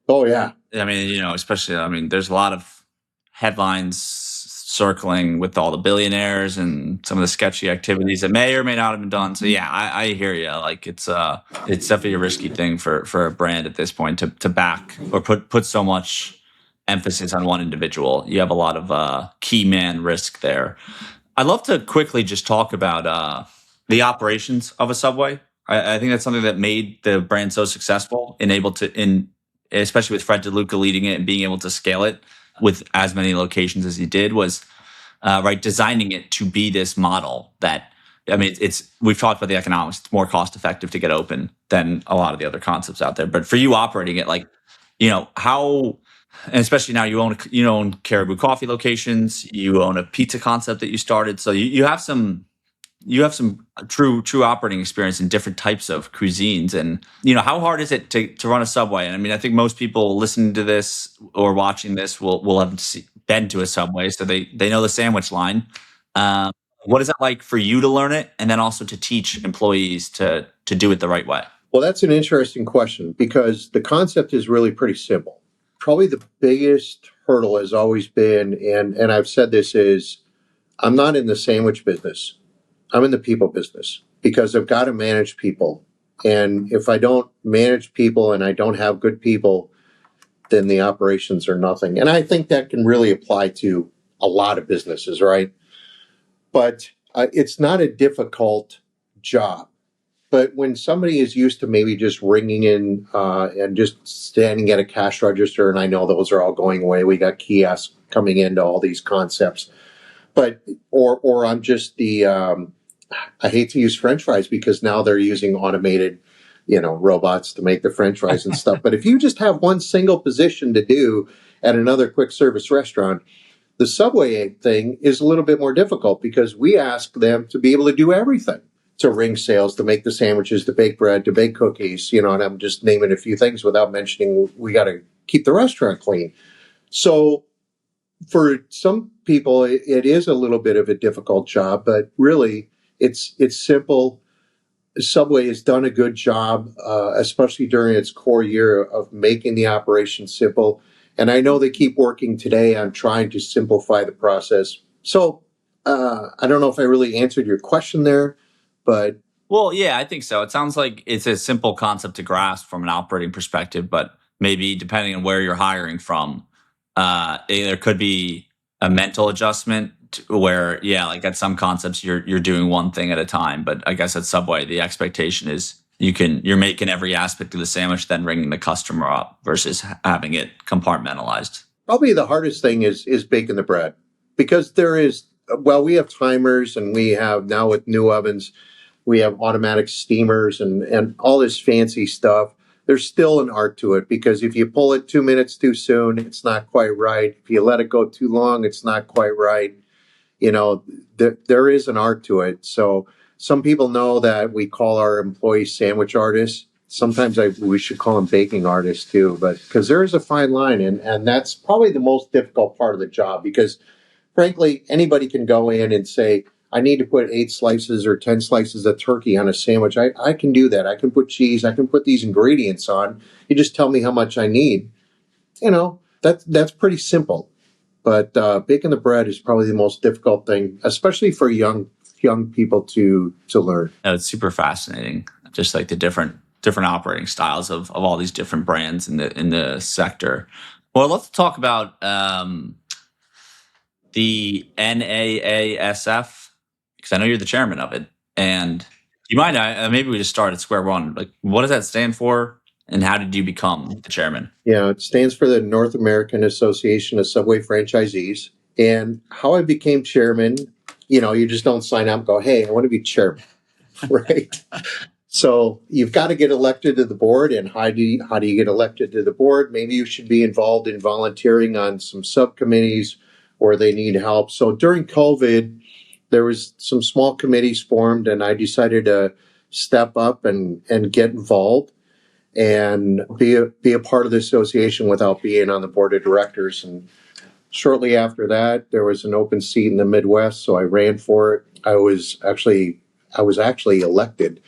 Speaker 1: oh, yeah.
Speaker 2: Especially, there's a lot of headlines circling with all the billionaires and some of the sketchy activities that may or may not have been done. So yeah, I hear you. Like it's definitely a risky thing for a brand at this point to back or put so much emphasis on one individual. You have a lot of key man risk there. I'd love to quickly just talk about the operations of a Subway. I think that's something that made the brand so successful and able to, especially with Fred DeLuca leading it and being able to scale it with as many locations as he did, was designing it to be this model that, we've talked about the economics. It's more cost effective to get open than a lot of the other concepts out there. But for you operating it, how, and especially now you own Caribou coffee locations, you own a pizza concept that you started. So you have some true operating experience in different types of cuisines. And, how hard is it to run a Subway? And I think most people listening to this or watching this will have been to a Subway, so they know the sandwich line. What is it like for you to learn it, and then also to teach employees to do it the right way?
Speaker 1: Well, that's an interesting question because the concept is really pretty simple. Probably the biggest hurdle has always been, and I've said this, is I'm not in the sandwich business. I'm in the people business because I've got to manage people. And if I don't manage people and I don't have good people, then the operations are nothing. And I think that can really apply to a lot of businesses, right? But it's not a difficult job. But when somebody is used to maybe just ringing in and just standing at a cash register, and I know those are all going away. We got kiosks coming into all these concepts. But or I'm just I hate to use French fries because now they're using automated, robots to make the French fries and stuff. But if you just have one single position to do at another quick service restaurant, the Subway thing is a little bit more difficult because we ask them to be able to do everything, to ring sales, to make the sandwiches, to bake bread, to bake cookies, and I'm just naming a few things without mentioning we got to keep the restaurant clean. So for some people, it is a little bit of a difficult job, but really it's simple. Subway has done a good job, especially during its core year of making the operation simple. And I know they keep working today on trying to simplify the process. So I don't know if I really answered your question there, but.
Speaker 2: Well, yeah, I think so. It sounds like it's a simple concept to grasp from an operating perspective, but maybe depending on where you're hiring from, there could be a mental adjustment where, yeah, like at some concepts you're doing one thing at a time, but I guess at Subway the expectation is you're making every aspect of the sandwich, then ringing the customer up versus having it compartmentalized.
Speaker 1: Probably the hardest thing is baking the bread, because we have timers, and we have now with new ovens, we have automatic steamers and all this fancy stuff. There's still an art to it, because if you pull it 2 minutes too soon, it's not quite right. If you let it go too long, it's not quite right. There is an art to it. So some people know that we call our employees sandwich artists. Sometimes we should call them baking artists too, but because there is a fine line, and that's probably the most difficult part of the job, because frankly, anybody can go in and say, I need to put 8 slices or 10 slices of turkey on a sandwich. I can do that. I can put cheese. I can put these ingredients on. You just tell me how much I need. That's pretty simple. But baking the bread is probably the most difficult thing, especially for young people to learn.
Speaker 2: No, it's super fascinating. Just like the different operating styles of all these different brands in the sector. Well, let's talk about the NAASF, because I know you're the chairman of it. And do you mind? Maybe we just start at square one. Like, what does that stand for, and how did you become the chairman?
Speaker 1: Yeah, it stands for the North American Association of Subway Franchisees. And how I became chairman, you just don't sign up and go, hey, I want to be chairman, right? So you've got to get elected to the board. And how do you get elected to the board? Maybe you should be involved in volunteering on some subcommittees, or they need help. So during COVID, there was some small committees formed, and I decided to step up and get involved and be a part of the association without being on the board of directors. And shortly after that, there was an open seat in the Midwest, so I ran for it. I was actually elected.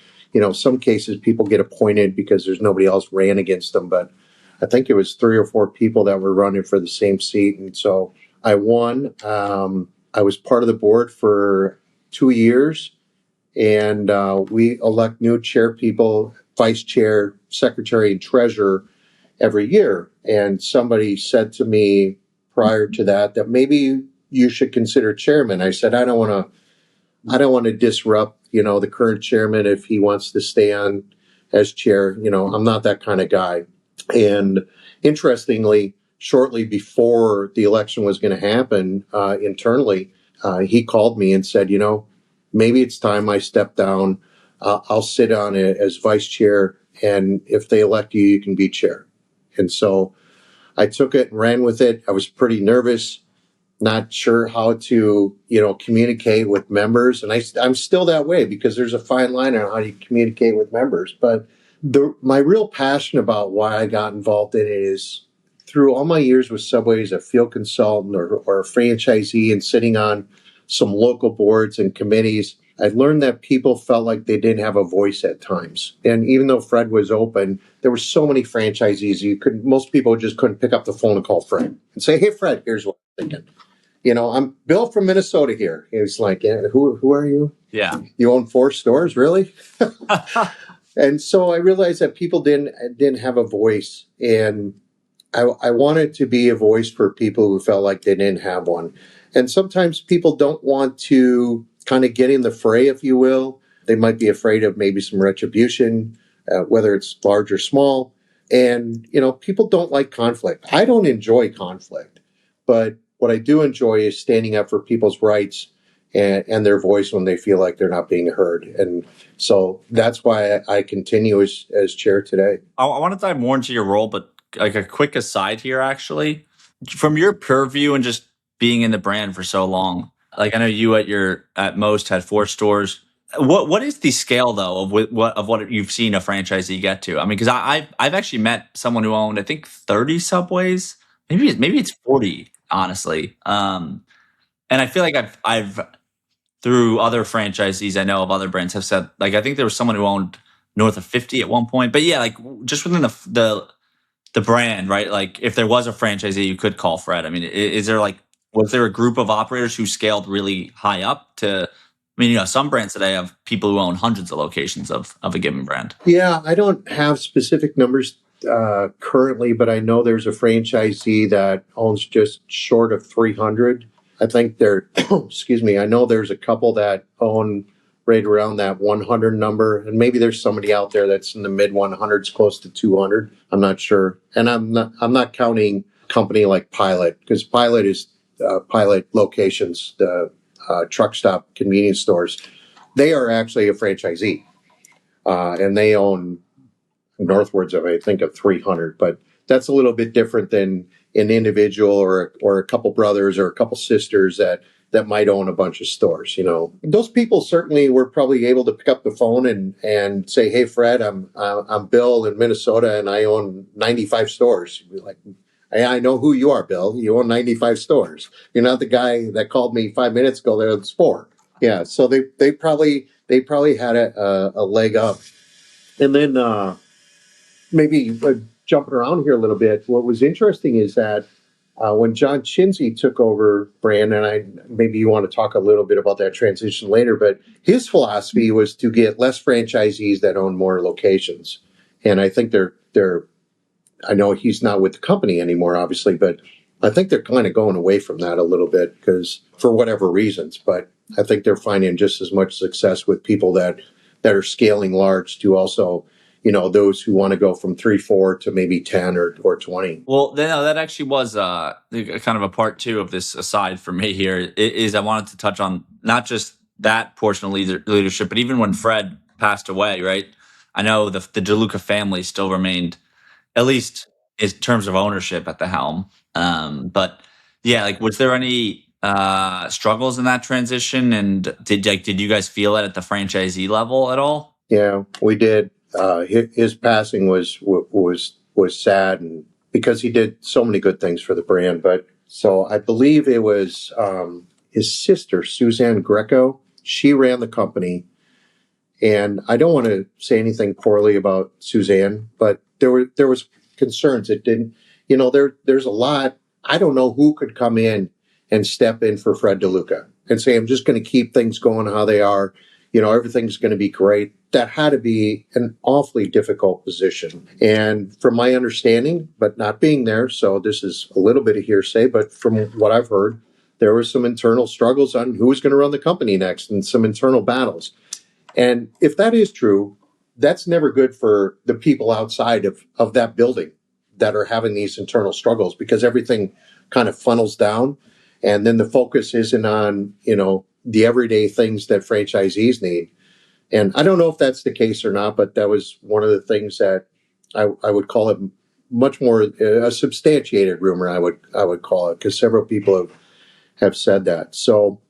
Speaker 1: Some cases people get appointed because there's nobody else ran against them, but I think it was 3 or 4 people that were running for the same seat, and so I won. I was part of the board for 2 years, and we elect new chair people, vice chair, secretary, and treasurer every year. And somebody said to me prior to that maybe you should consider chairman. I said, I don't want to disrupt, the current chairman if he wants to stay on as chair. I'm not that kind of guy. And interestingly, shortly before the election was going to happen, internally, he called me and said, maybe it's time I step down. I'll sit on it as vice chair, and if they elect you, you can be chair. And so I took it and ran with it. I was pretty nervous, not sure how to, communicate with members. And I'm still that way, because there's a fine line on how you communicate with members. But my real passion about why I got involved in it is through all my years with Subway as a field consultant or a franchisee, and sitting on some local boards and committees, I learned that people felt like they didn't have a voice at times. And even though Fred was open, there were so many franchisees, most people just couldn't pick up the phone and call Fred and say, hey, Fred, here's what I'm thinking. I'm Bill from Minnesota here. He was like, yeah, who are you?
Speaker 2: Yeah.
Speaker 1: You own 4 stores, really? And so I realized that people didn't have a voice. And I wanted to be a voice for people who felt like they didn't have one. And sometimes people don't want to kind of get in the fray, if you will. They might be afraid of maybe some retribution, whether it's large or small. And, people don't like conflict. I don't enjoy conflict. But what I do enjoy is standing up for people's rights and their voice when they feel like they're not being heard. And so that's why I continue as chair today.
Speaker 2: I want to dive more into your role, but like a quick aside here, actually, from your purview and just being in the brand for so long, like I know you at most had 4 stores. What is the scale though of what you've seen a franchisee get to? I mean, because I've actually met someone who owned, I think, 30 Subways. Maybe it's 40, honestly. And I feel like I've through other franchisees I know of other brands have said, like, I think there was someone who owned north of 50 at one point. But yeah, like just within the brand, right? Like if there was a franchisee, you could call Fred. I mean, was there a group of operators who scaled really high up to? I mean, some brands today have people who own hundreds of locations of a given brand.
Speaker 1: Yeah, I don't have specific numbers currently, but I know there's a franchisee that owns just short of 300. I think they're, excuse me, I know there's a couple that own right around that 100 number, and maybe there's somebody out there that's in the mid 100s, close to 200. I'm not sure, and I'm not counting a company like Pilot, because Pilot is Pilot locations, the truck stop convenience stores. They are actually a franchisee, and they own northwards of, I think, of 300, but that's a little bit different than an individual or a couple brothers or a couple sisters that might own a bunch of stores. Those people certainly were probably able to pick up the phone and say, "Hey, Fred, I'm Bill in Minnesota, and I own 95 stores." You'd be like, "Hey, I know who you are, Bill. You own 95 stores. You're not the guy that called me 5 minutes ago. There's 4." Yeah, so they probably had a leg up, and then maybe jumping around here a little bit. What was interesting is that when John Chinsey took over brand, and maybe you want to talk a little bit about that transition later, but his philosophy was to get less franchisees that own more locations. And I think I know he's not with the company anymore, obviously, but I think they're kind of going away from that a little bit because for whatever reasons, but I think they're finding just as much success with people that are scaling large to also, those who want to go from 3, 4 to maybe 10 or 20.
Speaker 2: Well, that actually was kind of a part 2 of this aside for me here. Is I wanted to touch on not just that portion of leadership, but even when Fred passed away, right? I know the DeLuca family still remained, at least in terms of ownership, at the helm. But yeah, like, was there any struggles in that transition? And did you guys feel it at the franchisee level at all?
Speaker 1: Yeah, we did. His passing was sad, and because he did so many good things for the brand. But so I believe it was his sister, Suzanne Greco. She ran the company, and I don't want to say anything poorly about Suzanne, but there was concerns. It didn't, there's a lot. I don't know who could come in and step in for Fred DeLuca and say, "I'm just going to keep things going how they are. Everything's going to be great." That had to be an awfully difficult position. And from my understanding, but not being there, so this is a little bit of hearsay, but from what I've heard, there were some internal struggles on who was going to run the company next and some internal battles. And if that is true, that's never good for the people outside of that building that are having these internal struggles, because everything kind of funnels down. And then the focus isn't on, the everyday things that franchisees need. And I don't know if that's the case or not, but that was one of the things that I would call it much more a substantiated rumor. I would call it, because several people have said that. So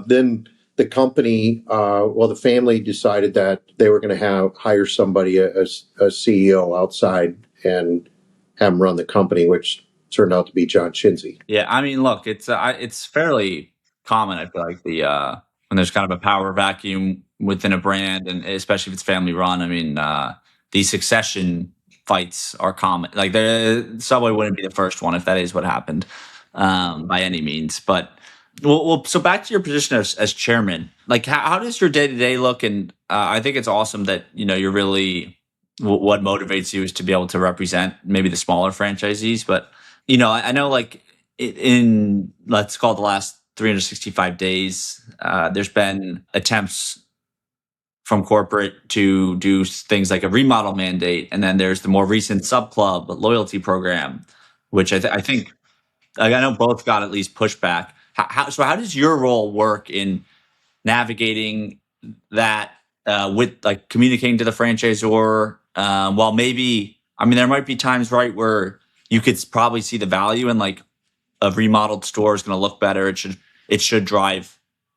Speaker 1: then the company, the family decided that they were going to hire somebody as a CEO outside and have him run the company, which turned out to be John Chinsey.
Speaker 2: Yeah, I mean, look, it's fairly common. I feel like when there's kind of a power vacuum within a brand, and especially if it's family run. I mean, these succession fights are common. Like, the Subway wouldn't be the first one if that is what happened, by any means. But well, so back to your position as chairman. Like, how does your day to day look? And I think it's awesome that you're really, what motivates you is to be able to represent maybe the smaller franchisees, but I know, like, in, let's call it, the last 365 days, there's been attempts from corporate to do things like a remodel mandate, and then there's the more recent sub club loyalty program, which I think, like, I know both got at least pushback. So how does your role work in navigating that, with, like, communicating to the franchisor? While maybe, I mean, there might be times, right, where you could probably see the value in, like, a remodeled store is going to look better. It should drive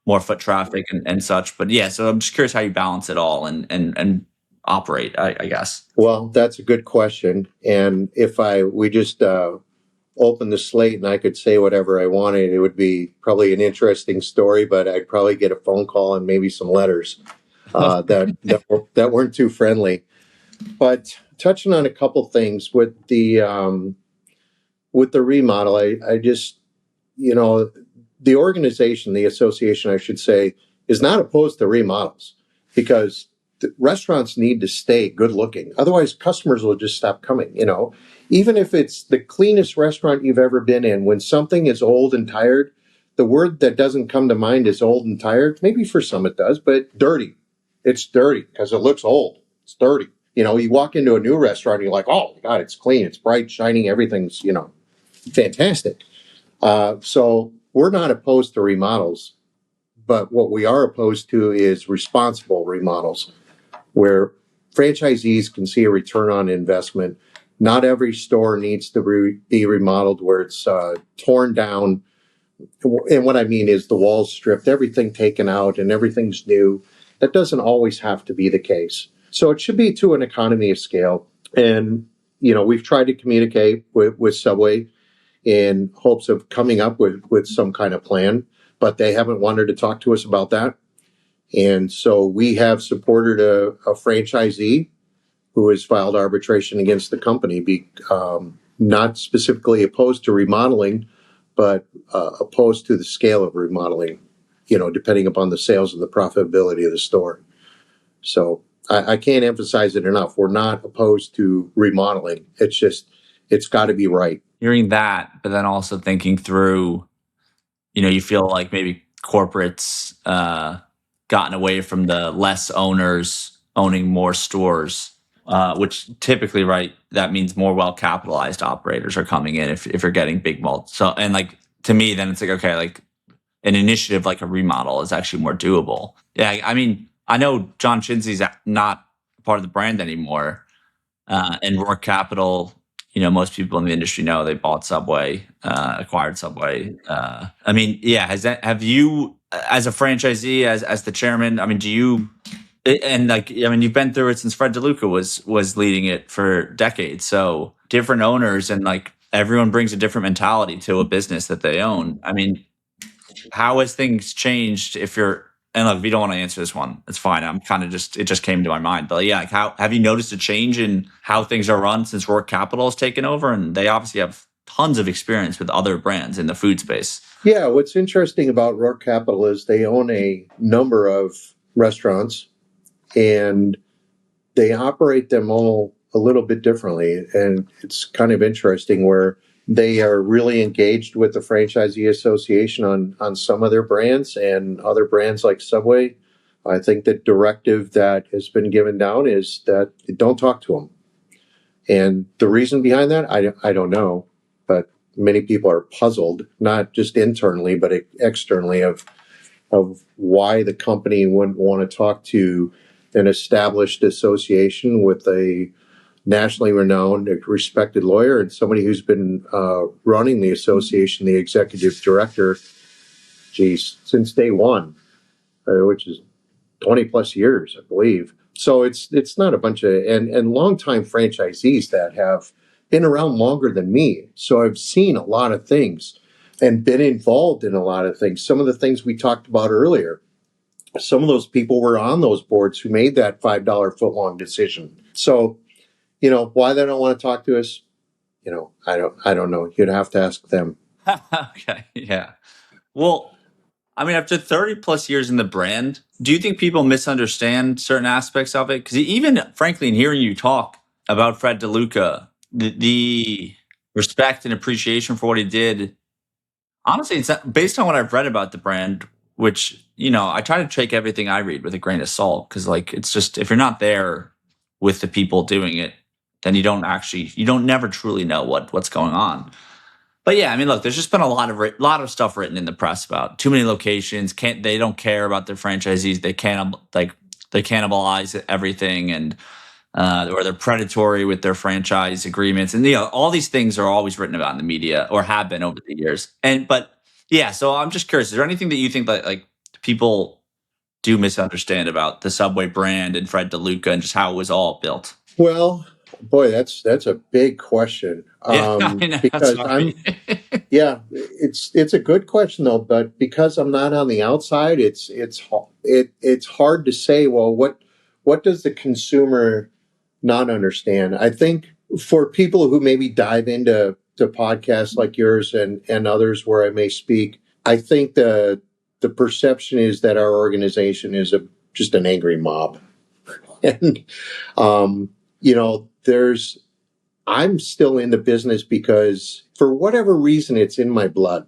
Speaker 2: more foot traffic and such. But yeah, so I'm just curious how you balance it all and operate, I guess.
Speaker 1: Well, that's a good question. And if we just open the slate and I could say whatever I wanted, it would be probably an interesting story, but I'd probably get a phone call and maybe some letters that weren't too friendly. But touching on a couple things with the remodel, I just, the organization, the association, I should say, is not opposed to remodels, because the restaurants need to stay good looking. Otherwise, customers will just stop coming. Even if it's the cleanest restaurant you've ever been in, when something is old and tired, the word that doesn't come to mind is old and tired. Maybe for some it does, but dirty. It's dirty because it looks old. It's dirty. You know, you walk into a new restaurant and you're like, oh my God, it's clean, it's bright, shining, everything's, you know, fantastic. So we're not opposed to remodels, but what we are opposed to is responsible remodels where franchisees can see a return on investment. Not every store needs to be remodeled where it's torn down. And what I mean is the walls stripped, everything taken out, and everything's new. That doesn't always have to be the case. So it should be to an economy of scale. And, you know, we've tried to communicate with Subway in hopes of coming up with some kind of plan, but they haven't wanted to talk to us about that. And so we have supported a franchisee who has filed arbitration against the company, not specifically opposed to remodeling, but opposed to the scale of remodeling, you know, depending upon the sales and the profitability of the store. So I can't emphasize it enough. We're not opposed to remodeling. It's just, it's got to be right.
Speaker 2: Hearing that, but then also thinking through, you know, you feel like maybe corporates gotten away from the less owners owning more stores, which typically, right, that means more well-capitalized operators are coming in if you're getting big multi. So, and like, to me, then it's like, okay, like an initiative like a remodel is actually more doable. Yeah, I mean, I know John Chinzey's not part of the brand anymore, and Roark Capital, you know, most people in the industry know they bought Subway, acquired Subway. I mean, yeah, have you, as a franchisee, as the chairman, I mean, do you, and like, I mean, you've been through it since Fred DeLuca was leading it for decades. So different owners and like everyone brings a different mentality to a business that they own. I mean, how has things changed if you're, and look, if you don't want to answer this one, it's fine. I'm kind of just, it just came to my mind. But yeah, like how have you noticed a change in how things are run since Roark Capital has taken over? And they obviously have tons of experience with other brands in the food space.
Speaker 1: Yeah, what's interesting about Roark Capital is they own a number of restaurants and they operate them all a little bit differently. And it's kind of interesting where they are really engaged with the Franchisee Association on some of their brands and other brands like Subway. I think the directive that has been given down is that don't talk to them. And the reason behind that, I don't know, but many people are puzzled, not just internally, but externally of why the company wouldn't want to talk to an established association with a nationally renowned, respected lawyer and somebody who's been running the association, the executive director, since day one, which is 20 plus years, I believe. So it's not a bunch of, and longtime franchisees that have been around longer than me. So I've seen a lot of things and been involved in a lot of things. Some of the things we talked about earlier, some of those people were on those boards who made that $5 footlong decision. So, you know, why they don't want to talk to us, you know, I don't know. You'd have to ask them.
Speaker 2: Okay. Yeah. Well, I mean, after 30 plus years in the brand, do you think people misunderstand certain aspects of it? Because even, frankly, in hearing you talk about Fred DeLuca, the respect and appreciation for what he did, honestly, it's based on what I've read about the brand, which, you know, I try to take everything I read with a grain of salt because, like, it's just, if you're not there with the people doing it, then you don't never truly know what's going on. But yeah, I mean, look, there's just been a lot of stuff written in the press about too many locations. They don't care about their franchisees. They cannibalize everything, and or they're predatory with their franchise agreements, and you know, all these things are always written about in the media or have been over the years. But yeah, so I'm just curious: is there anything that you think that like people do misunderstand about the Subway brand and Fred DeLuca and just how it was all built?
Speaker 1: Well, boy, that's a big question.
Speaker 2: Yeah, I know,
Speaker 1: Because
Speaker 2: sorry.
Speaker 1: yeah, it's a good question though, but because I'm not on the outside, it's hard to say, well, what does the consumer not understand? I think for people who maybe dive into podcasts like yours and others where I may speak, I think the perception is that our organization is just an angry mob. And you know, I'm still in the business because for whatever reason, it's in my blood.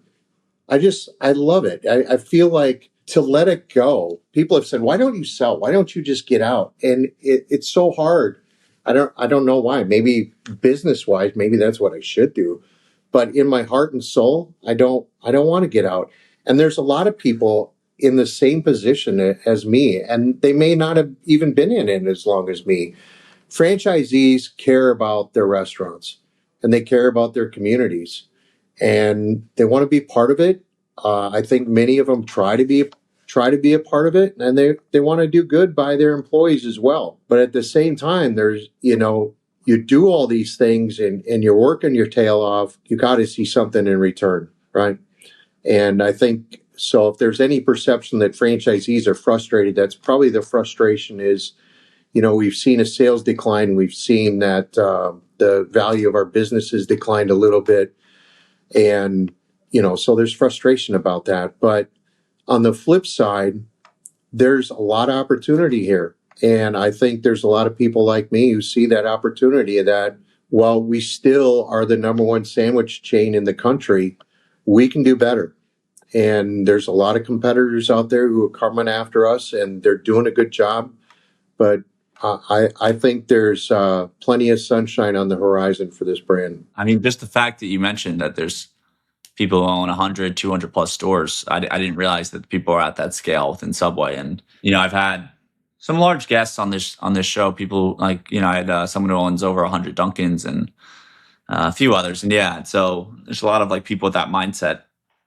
Speaker 1: I love it. I feel like to let it go. People have said, why don't you sell? Why don't you just get out? And it's so hard. I don't know why. Maybe business wise, maybe that's what I should do. But in my heart and soul, I don't want to get out. And there's a lot of people in the same position as me, and they may not have even been in it as long as me. Franchisees care about their restaurants and they care about their communities and they want to be part of it. I think many of them try to be a part of it, and they want to do good by their employees as well. But at the same time, there's you do all these things and you're working your tail off. You got to see something in return, right? And I think so. If there's any perception that franchisees are frustrated, that's probably the frustration is. We've seen a sales decline. We've seen that the value of our business has declined a little bit. And, so there's frustration about that. But on the flip side, there's a lot of opportunity here. And I think there's a lot of people like me who see that opportunity that while we still are the number one sandwich chain in the country, we can do better. And there's a lot of competitors out there who are coming after us and they're doing a good job. But I think there's plenty of sunshine on the horizon for this brand.
Speaker 2: I mean, just the fact that you mentioned that there's people who own 100, 200 plus stores. I didn't realize that people are at that scale within Subway. And, I've had some large guests on this show. People like, I had someone who owns over 100 Dunkins and a few others. And yeah, so there's a lot of like people with that mindset.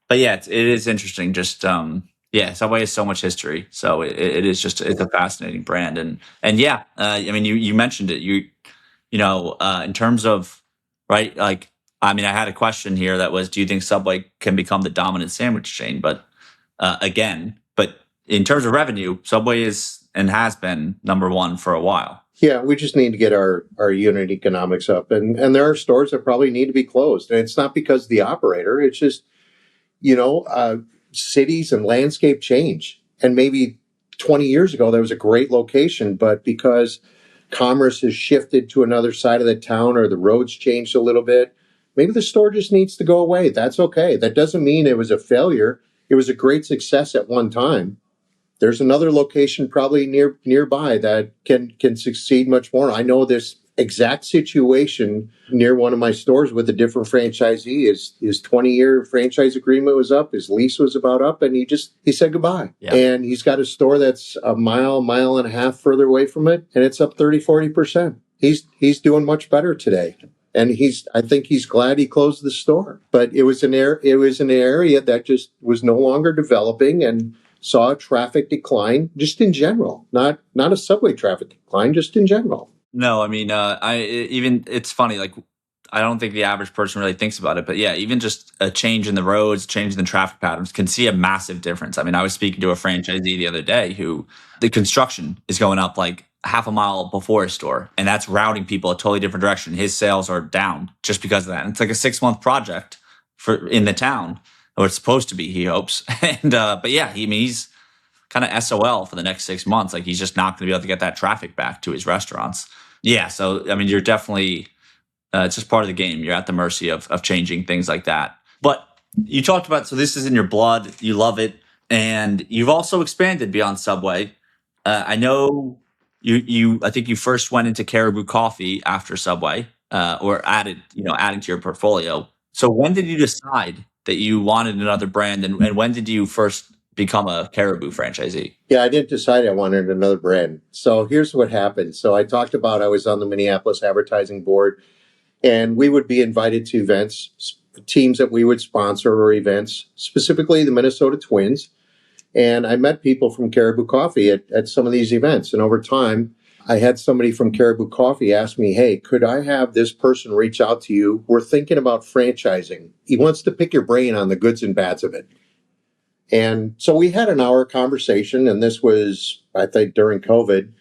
Speaker 2: But yeah, it is interesting. Just, Subway has so much history. So it is just, it's a fascinating brand. And yeah, I mean, you mentioned it, in terms of, right, like, I mean, I had a question here that was, do you think Subway can become the dominant sandwich chain? But but in terms of revenue, Subway is and has been number one for a while.
Speaker 1: Yeah, we just need to get our unit economics up. And there are stores that probably need to be closed. And it's not because of the operator. It's just, cities and landscape change. And maybe 20 years ago, there was a great location, but because commerce has shifted to another side of the town or the roads changed a little bit, maybe the store just needs to go away. That's okay. That doesn't mean it was a failure. It was a great success at one time. There's another location probably nearby that can succeed much more. I know this exact situation near one of my stores with a different franchisee. His 20-year franchise agreement was up. His lease was about up, and he said goodbye.
Speaker 2: Yeah.
Speaker 1: And he's got a store that's a mile and a half further away from it, and it's up 30-40%. He's doing much better today. And I think he's glad he closed the store. But it was an area that just was no longer developing and saw a traffic decline just in general, not a Subway traffic decline, just in general.
Speaker 2: No, I mean, it's funny. Like, I don't think the average person really thinks about it, but yeah, even just a change in the roads, change in the traffic patterns can see a massive difference. I mean, I was speaking to a franchisee the other day who the construction is going up like half a mile before his store, and that's routing people a totally different direction. His sales are down just because of that. And it's like a 6-month project in the town, or it's supposed to be, he hopes. And but yeah, he's kind of SOL for the next 6 months. Like, he's just not going to be able to get that traffic back to his restaurants. Yeah, so I mean, you're definitely it's just part of the game. You're at the mercy of changing things like that. But you talked about, so this is in your blood. You love it, and you've also expanded beyond Subway. I know you. I think you first went into Caribou Coffee after Subway, or adding to your portfolio. So when did you decide that you wanted another brand, and when did you first become a Caribou franchisee?
Speaker 1: Yeah, I didn't decide I wanted another brand. So here's what happened. So I talked about I was on the Minneapolis advertising board, and we would be invited to events, teams that we would sponsor or events, specifically the Minnesota Twins. And I met people from Caribou Coffee at some of these events. And over time, I had somebody from Caribou Coffee ask me, hey, could I have this person reach out to you? We're thinking about franchising. He wants to pick your brain on the goods and bads of it. And so we had an hour conversation, and this was, I think, during COVID.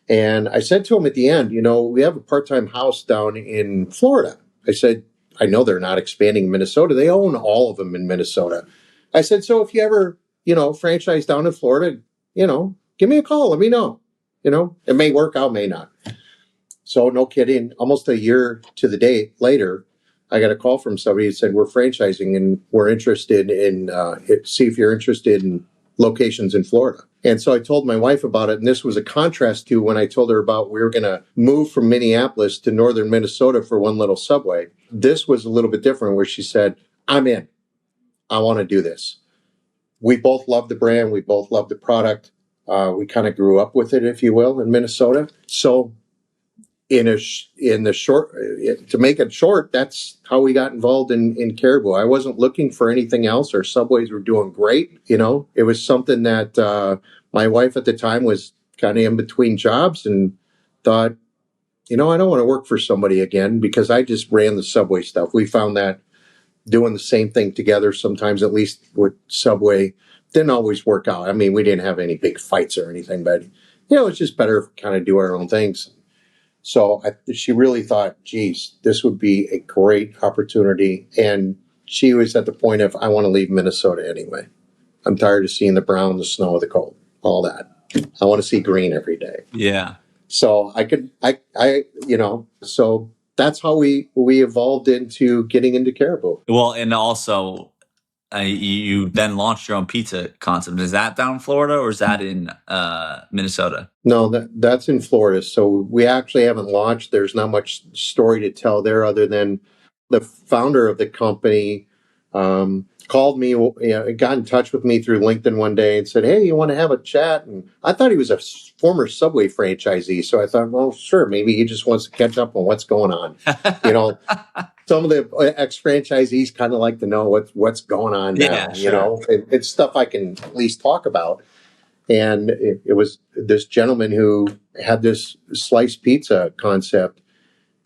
Speaker 1: And I said to him at the end, we have a part-time house down in Florida. I said, I know they're not expanding in Minnesota. They own all of them in Minnesota. I said, so if you ever, franchise down in Florida, give me a call. Let me know. It may work out, may not. So no kidding. Almost a year to the date later, I got a call from somebody that said, we're franchising and we're interested in, see if you're interested in locations in Florida. And so I told my wife about it. And this was a contrast to when I told her about we were going to move from Minneapolis to northern Minnesota for one little Subway. This was a little bit different where she said, I'm in. I want to do this. We both love the brand. We both love the product. We kind of grew up with it, if you will, in Minnesota. So in the short, to make it short, that's how we got involved in Caribou. I wasn't looking for anything else. Our Subways were doing great. It was something that my wife at the time was kind of in between jobs and thought, I don't want to work for somebody again because I just ran the Subway stuff. We found that doing the same thing together, sometimes at least with Subway, didn't always work out. I mean, we didn't have any big fights or anything, but it's just better to kind of do our own things. So she really thought, geez, this would be a great opportunity. And she was at the point of, I want to leave Minnesota anyway. I'm tired of seeing the brown, the snow, the cold, all that. I want to see green every day.
Speaker 2: Yeah.
Speaker 1: So so that's how we evolved into getting into Caribou.
Speaker 2: Well, and also you then launched your own pizza concept. Is that down in Florida or is that in Minnesota?
Speaker 1: No, that's in Florida. So we actually haven't launched. There's not much story to tell there other than the founder of the company called me, got in touch with me through LinkedIn one day and said, hey, you want to have a chat? And I thought he was a former Subway franchisee. So I thought, well, sure, maybe he just wants to catch up on what's going on. Some of the ex-franchisees kind of like to know what's going on now,
Speaker 2: Yeah, sure.
Speaker 1: It's stuff I can at least talk about. And it was this gentleman who had this sliced pizza concept.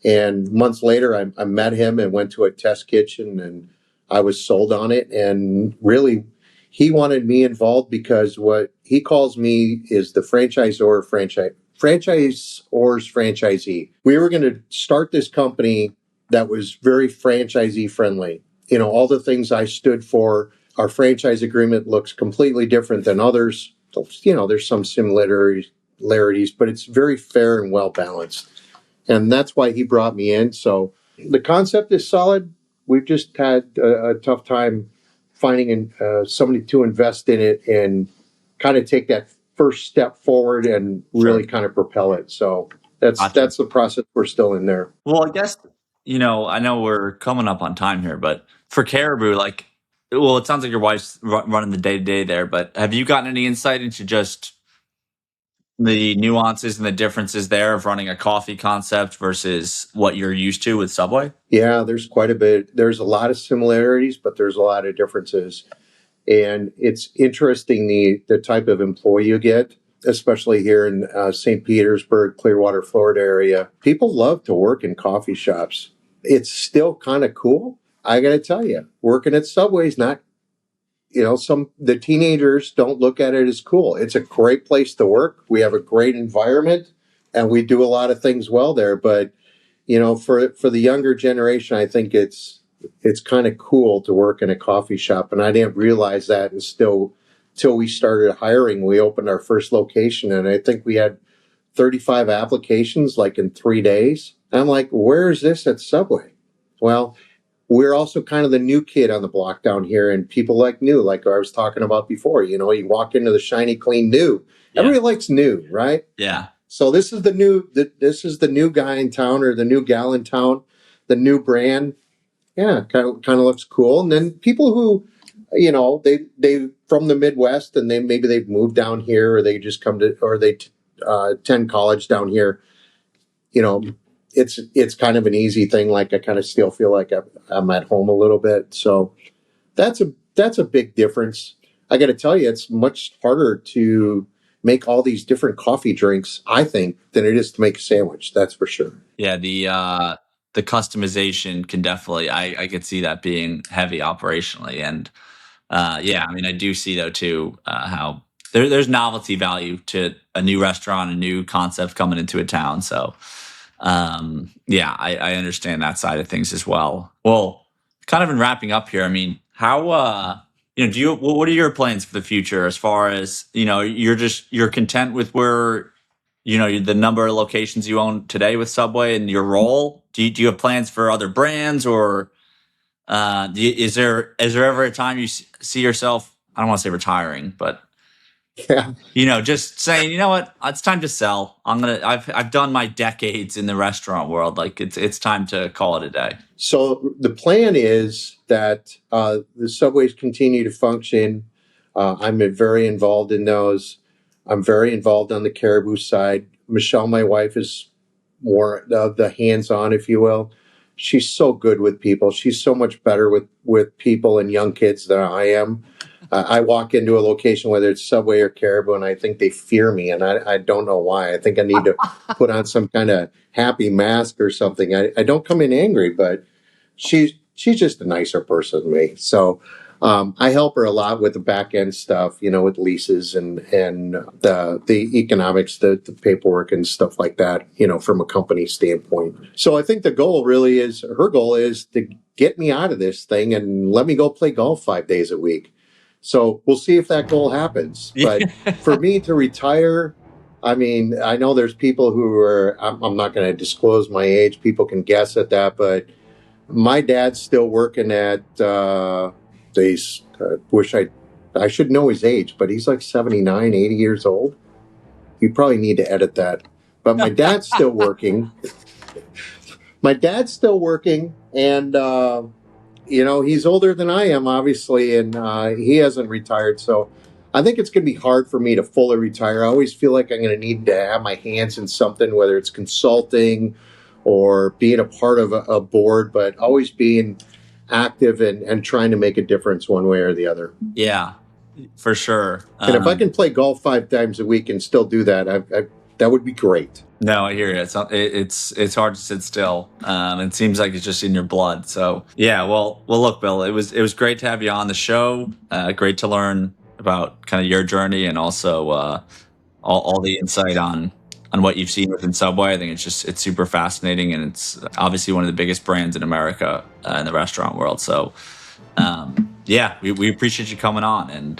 Speaker 1: And months later, I met him and went to a test kitchen and I was sold on it. And really, he wanted me involved because what he calls me is the franchisor's franchisee. We were going to start this company that was very franchisee-friendly. All the things I stood for, our franchise agreement looks completely different than others. There's some similarities, but it's very fair and well balanced. And that's why he brought me in. So the concept is solid. We've just had a tough time finding somebody to invest in it and kind of take that first step forward and really kind of propel it. So that's the process we're still in there.
Speaker 2: Well, I guess, I know we're coming up on time here, but for Caribou, it sounds like your wife's running the day-to-day there, but have you gotten any insight into just the nuances and the differences there of running a coffee concept versus what you're used to with Subway?
Speaker 1: Yeah, there's quite a bit. There's a lot of similarities, but there's a lot of differences. And it's interesting the type of employee you get, especially here in St. Petersburg, Clearwater, Florida area. People love to work in coffee shops. It's still kind of cool. I got to tell you, working at Subway is not, the teenagers don't look at it as cool. It's a great place to work. We have a great environment and we do a lot of things well there. But, for the younger generation, I think it's kind of cool to work in a coffee shop. And I didn't realize that until we started hiring. We opened our first location and I think we had 35 applications in 3 days. And I'm like, where is this at Subway? Well, we're also kind of the new kid on the block down here and people like new, like I was talking about before. You walk into the shiny, clean new. Yeah. Everybody likes new, right?
Speaker 2: Yeah. So
Speaker 1: this is the new guy in town or the new gal in town, the new brand. Yeah, kind of looks cool. And then people who, they from the Midwest and they've moved down here or they just come to, or they attend college down here. It's kind of an easy thing. I kind of still feel like I'm at home a little bit. So that's a big difference. I got to tell you, it's much harder to make all these different coffee drinks, I think, than it is to make a sandwich. That's for sure.
Speaker 2: Yeah, the customization can definitely, I could see that being heavy operationally. And I do see though too how there's novelty value to a new restaurant, a new concept coming into a town. So I understand that side of things as well. Well, kind of in wrapping up here, how what are your plans for the future as far as you're content with where the number of locations you own today with Subway and your role? Do you have plans for other brands or Is there ever a time you see yourself? I don't want to say retiring, but
Speaker 1: Yeah.
Speaker 2: just saying, you know what, it's time to sell. I've done my decades in the restaurant world. Like it's time to call it a day.
Speaker 1: So the plan is that the subways continue to function. I'm very involved in those. I'm very involved on the Caribou side. Michelle, my wife, is more the hands-on, if you will. She's so good with people. She's so much better with people and young kids than I am. I walk into a location, whether it's Subway or Caribou, and I think they fear me, and I don't know why. I think I need to put on some kind of happy mask or something. I don't come in angry, but she's just a nicer person than me. So I help her a lot with the back end stuff, with leases and the economics, the paperwork and stuff like that, from a company standpoint. So I think her goal is to get me out of this thing and let me go play golf 5 days a week. So we'll see if that goal happens. But for me to retire, I mean, I know there's people who are, I'm not going to disclose my age. People can guess at that, but my dad's still working at, wish I should know his age, but he's like 79, 80 years old. You probably need to edit that. But my dad's still working. And, he's older than I am, obviously, and he hasn't retired. So I think it's going to be hard for me to fully retire. I always feel like I'm going to need to have my hands in something, whether it's consulting or being a part of a board, but always being active and trying to make a difference one way or the other.
Speaker 2: Yeah, for sure.
Speaker 1: And if I can play golf 5 times a week and still do that, that would be great.
Speaker 2: No, I hear you. It's hard to sit still. It seems like it's just in your blood. So yeah. Well, look, Bill. It was great to have you on the show. Great to learn about kind of your journey and also all the insight on what you've seen within Subway. I think it's super fascinating, and it's obviously one of the biggest brands in America in the restaurant world. So we appreciate you coming on, and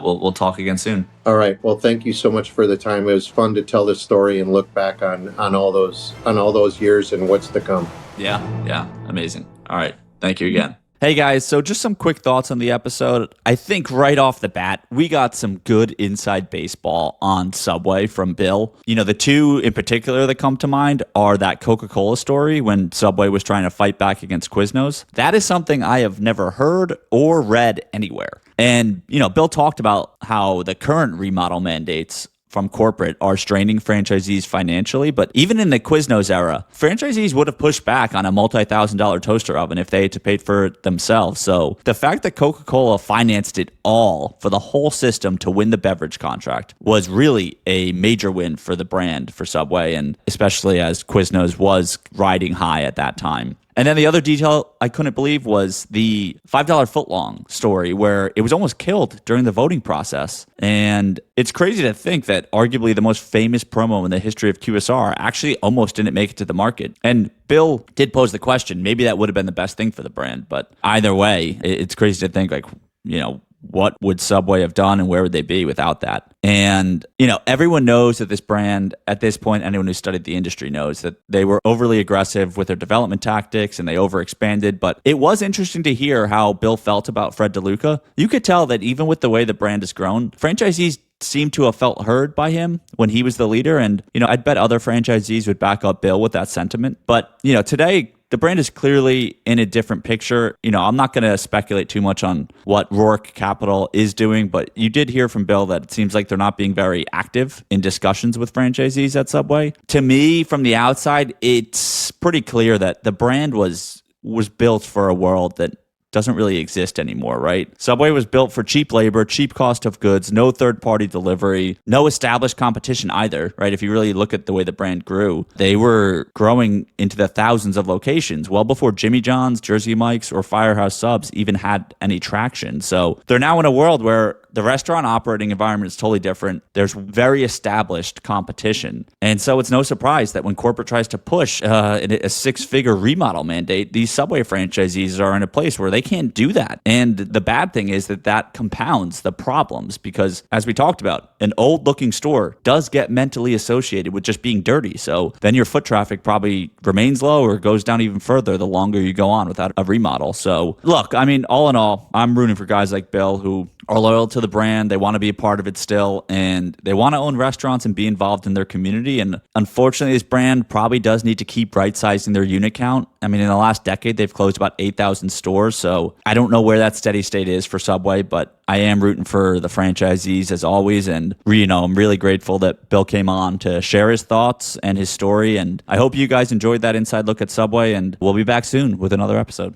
Speaker 2: we'll talk again soon.
Speaker 1: All right. Well, thank you so much for the time. It was fun to tell this story and look back on all those years and what's to come.
Speaker 2: Yeah. Amazing. All right. Thank you again. Hey guys, so just some quick thoughts on the episode. I think right off the bat, we got some good inside baseball on Subway from Bill. The two in particular that come to mind are that Coca-Cola story when Subway was trying to fight back against Quiznos. That is something I have never heard or read anywhere. And, Bill talked about how the current remodel mandates from corporate are straining franchisees financially. But even in the Quiznos era, franchisees would have pushed back on a multi-$1,000 toaster oven if they had to pay for it themselves. So the fact that Coca-Cola financed it all for the whole system to win the beverage contract was really a major win for the brand, for Subway, and especially as Quiznos was riding high at that time. And then the other detail I couldn't believe was the $5 footlong story where it was almost killed during the voting process. And it's crazy to think that arguably the most famous promo in the history of QSR actually almost didn't make it to the market. And Bill did pose the question, maybe that would have been the best thing for the brand. But either way, it's crazy to think what would Subway have done and where would they be without that? And, everyone knows that this brand, at this point, anyone who studied the industry knows that they were overly aggressive with their development tactics and they overexpanded. But it was interesting to hear how Bill felt about Fred DeLuca. You could tell that even with the way the brand has grown, franchisees seem to have felt heard by him when he was the leader. And, I'd bet other franchisees would back up Bill with that sentiment. But, today, the brand is clearly in a different picture. I'm not going to speculate too much on what Roark Capital is doing, but you did hear from Bill that it seems like they're not being very active in discussions with franchisees at Subway. To me, from the outside, it's pretty clear that the brand was built for a world that doesn't really exist anymore, right? Subway was built for cheap labor, cheap cost of goods, no third-party delivery, no established competition either, right? If you really look at the way the brand grew, they were growing into the thousands of locations well before Jimmy John's, Jersey Mike's, or Firehouse Subs even had any traction. So they're now in a world where the restaurant operating environment is totally different. There's very established competition. And so it's no surprise that when corporate tries to push a six-figure remodel mandate, these Subway franchisees are in a place where they can't do that. And the bad thing is that compounds the problems because, as we talked about, an old-looking store does get mentally associated with just being dirty. So then your foot traffic probably remains low or goes down even further the longer you go on without a remodel. So look, I mean, all in all, I'm rooting for guys like Bill who are loyal to the brand. They want to be a part of it still, and they want to own restaurants and be involved in their community. And unfortunately, this brand probably does need to keep right-sizing their unit count. I mean, in the last decade, they've closed about 8,000 stores. So I don't know where that steady state is for Subway, but I am rooting for the franchisees as always. And, I'm really grateful that Bill came on to share his thoughts and his story. And I hope you guys enjoyed that inside look at Subway, and we'll be back soon with another episode.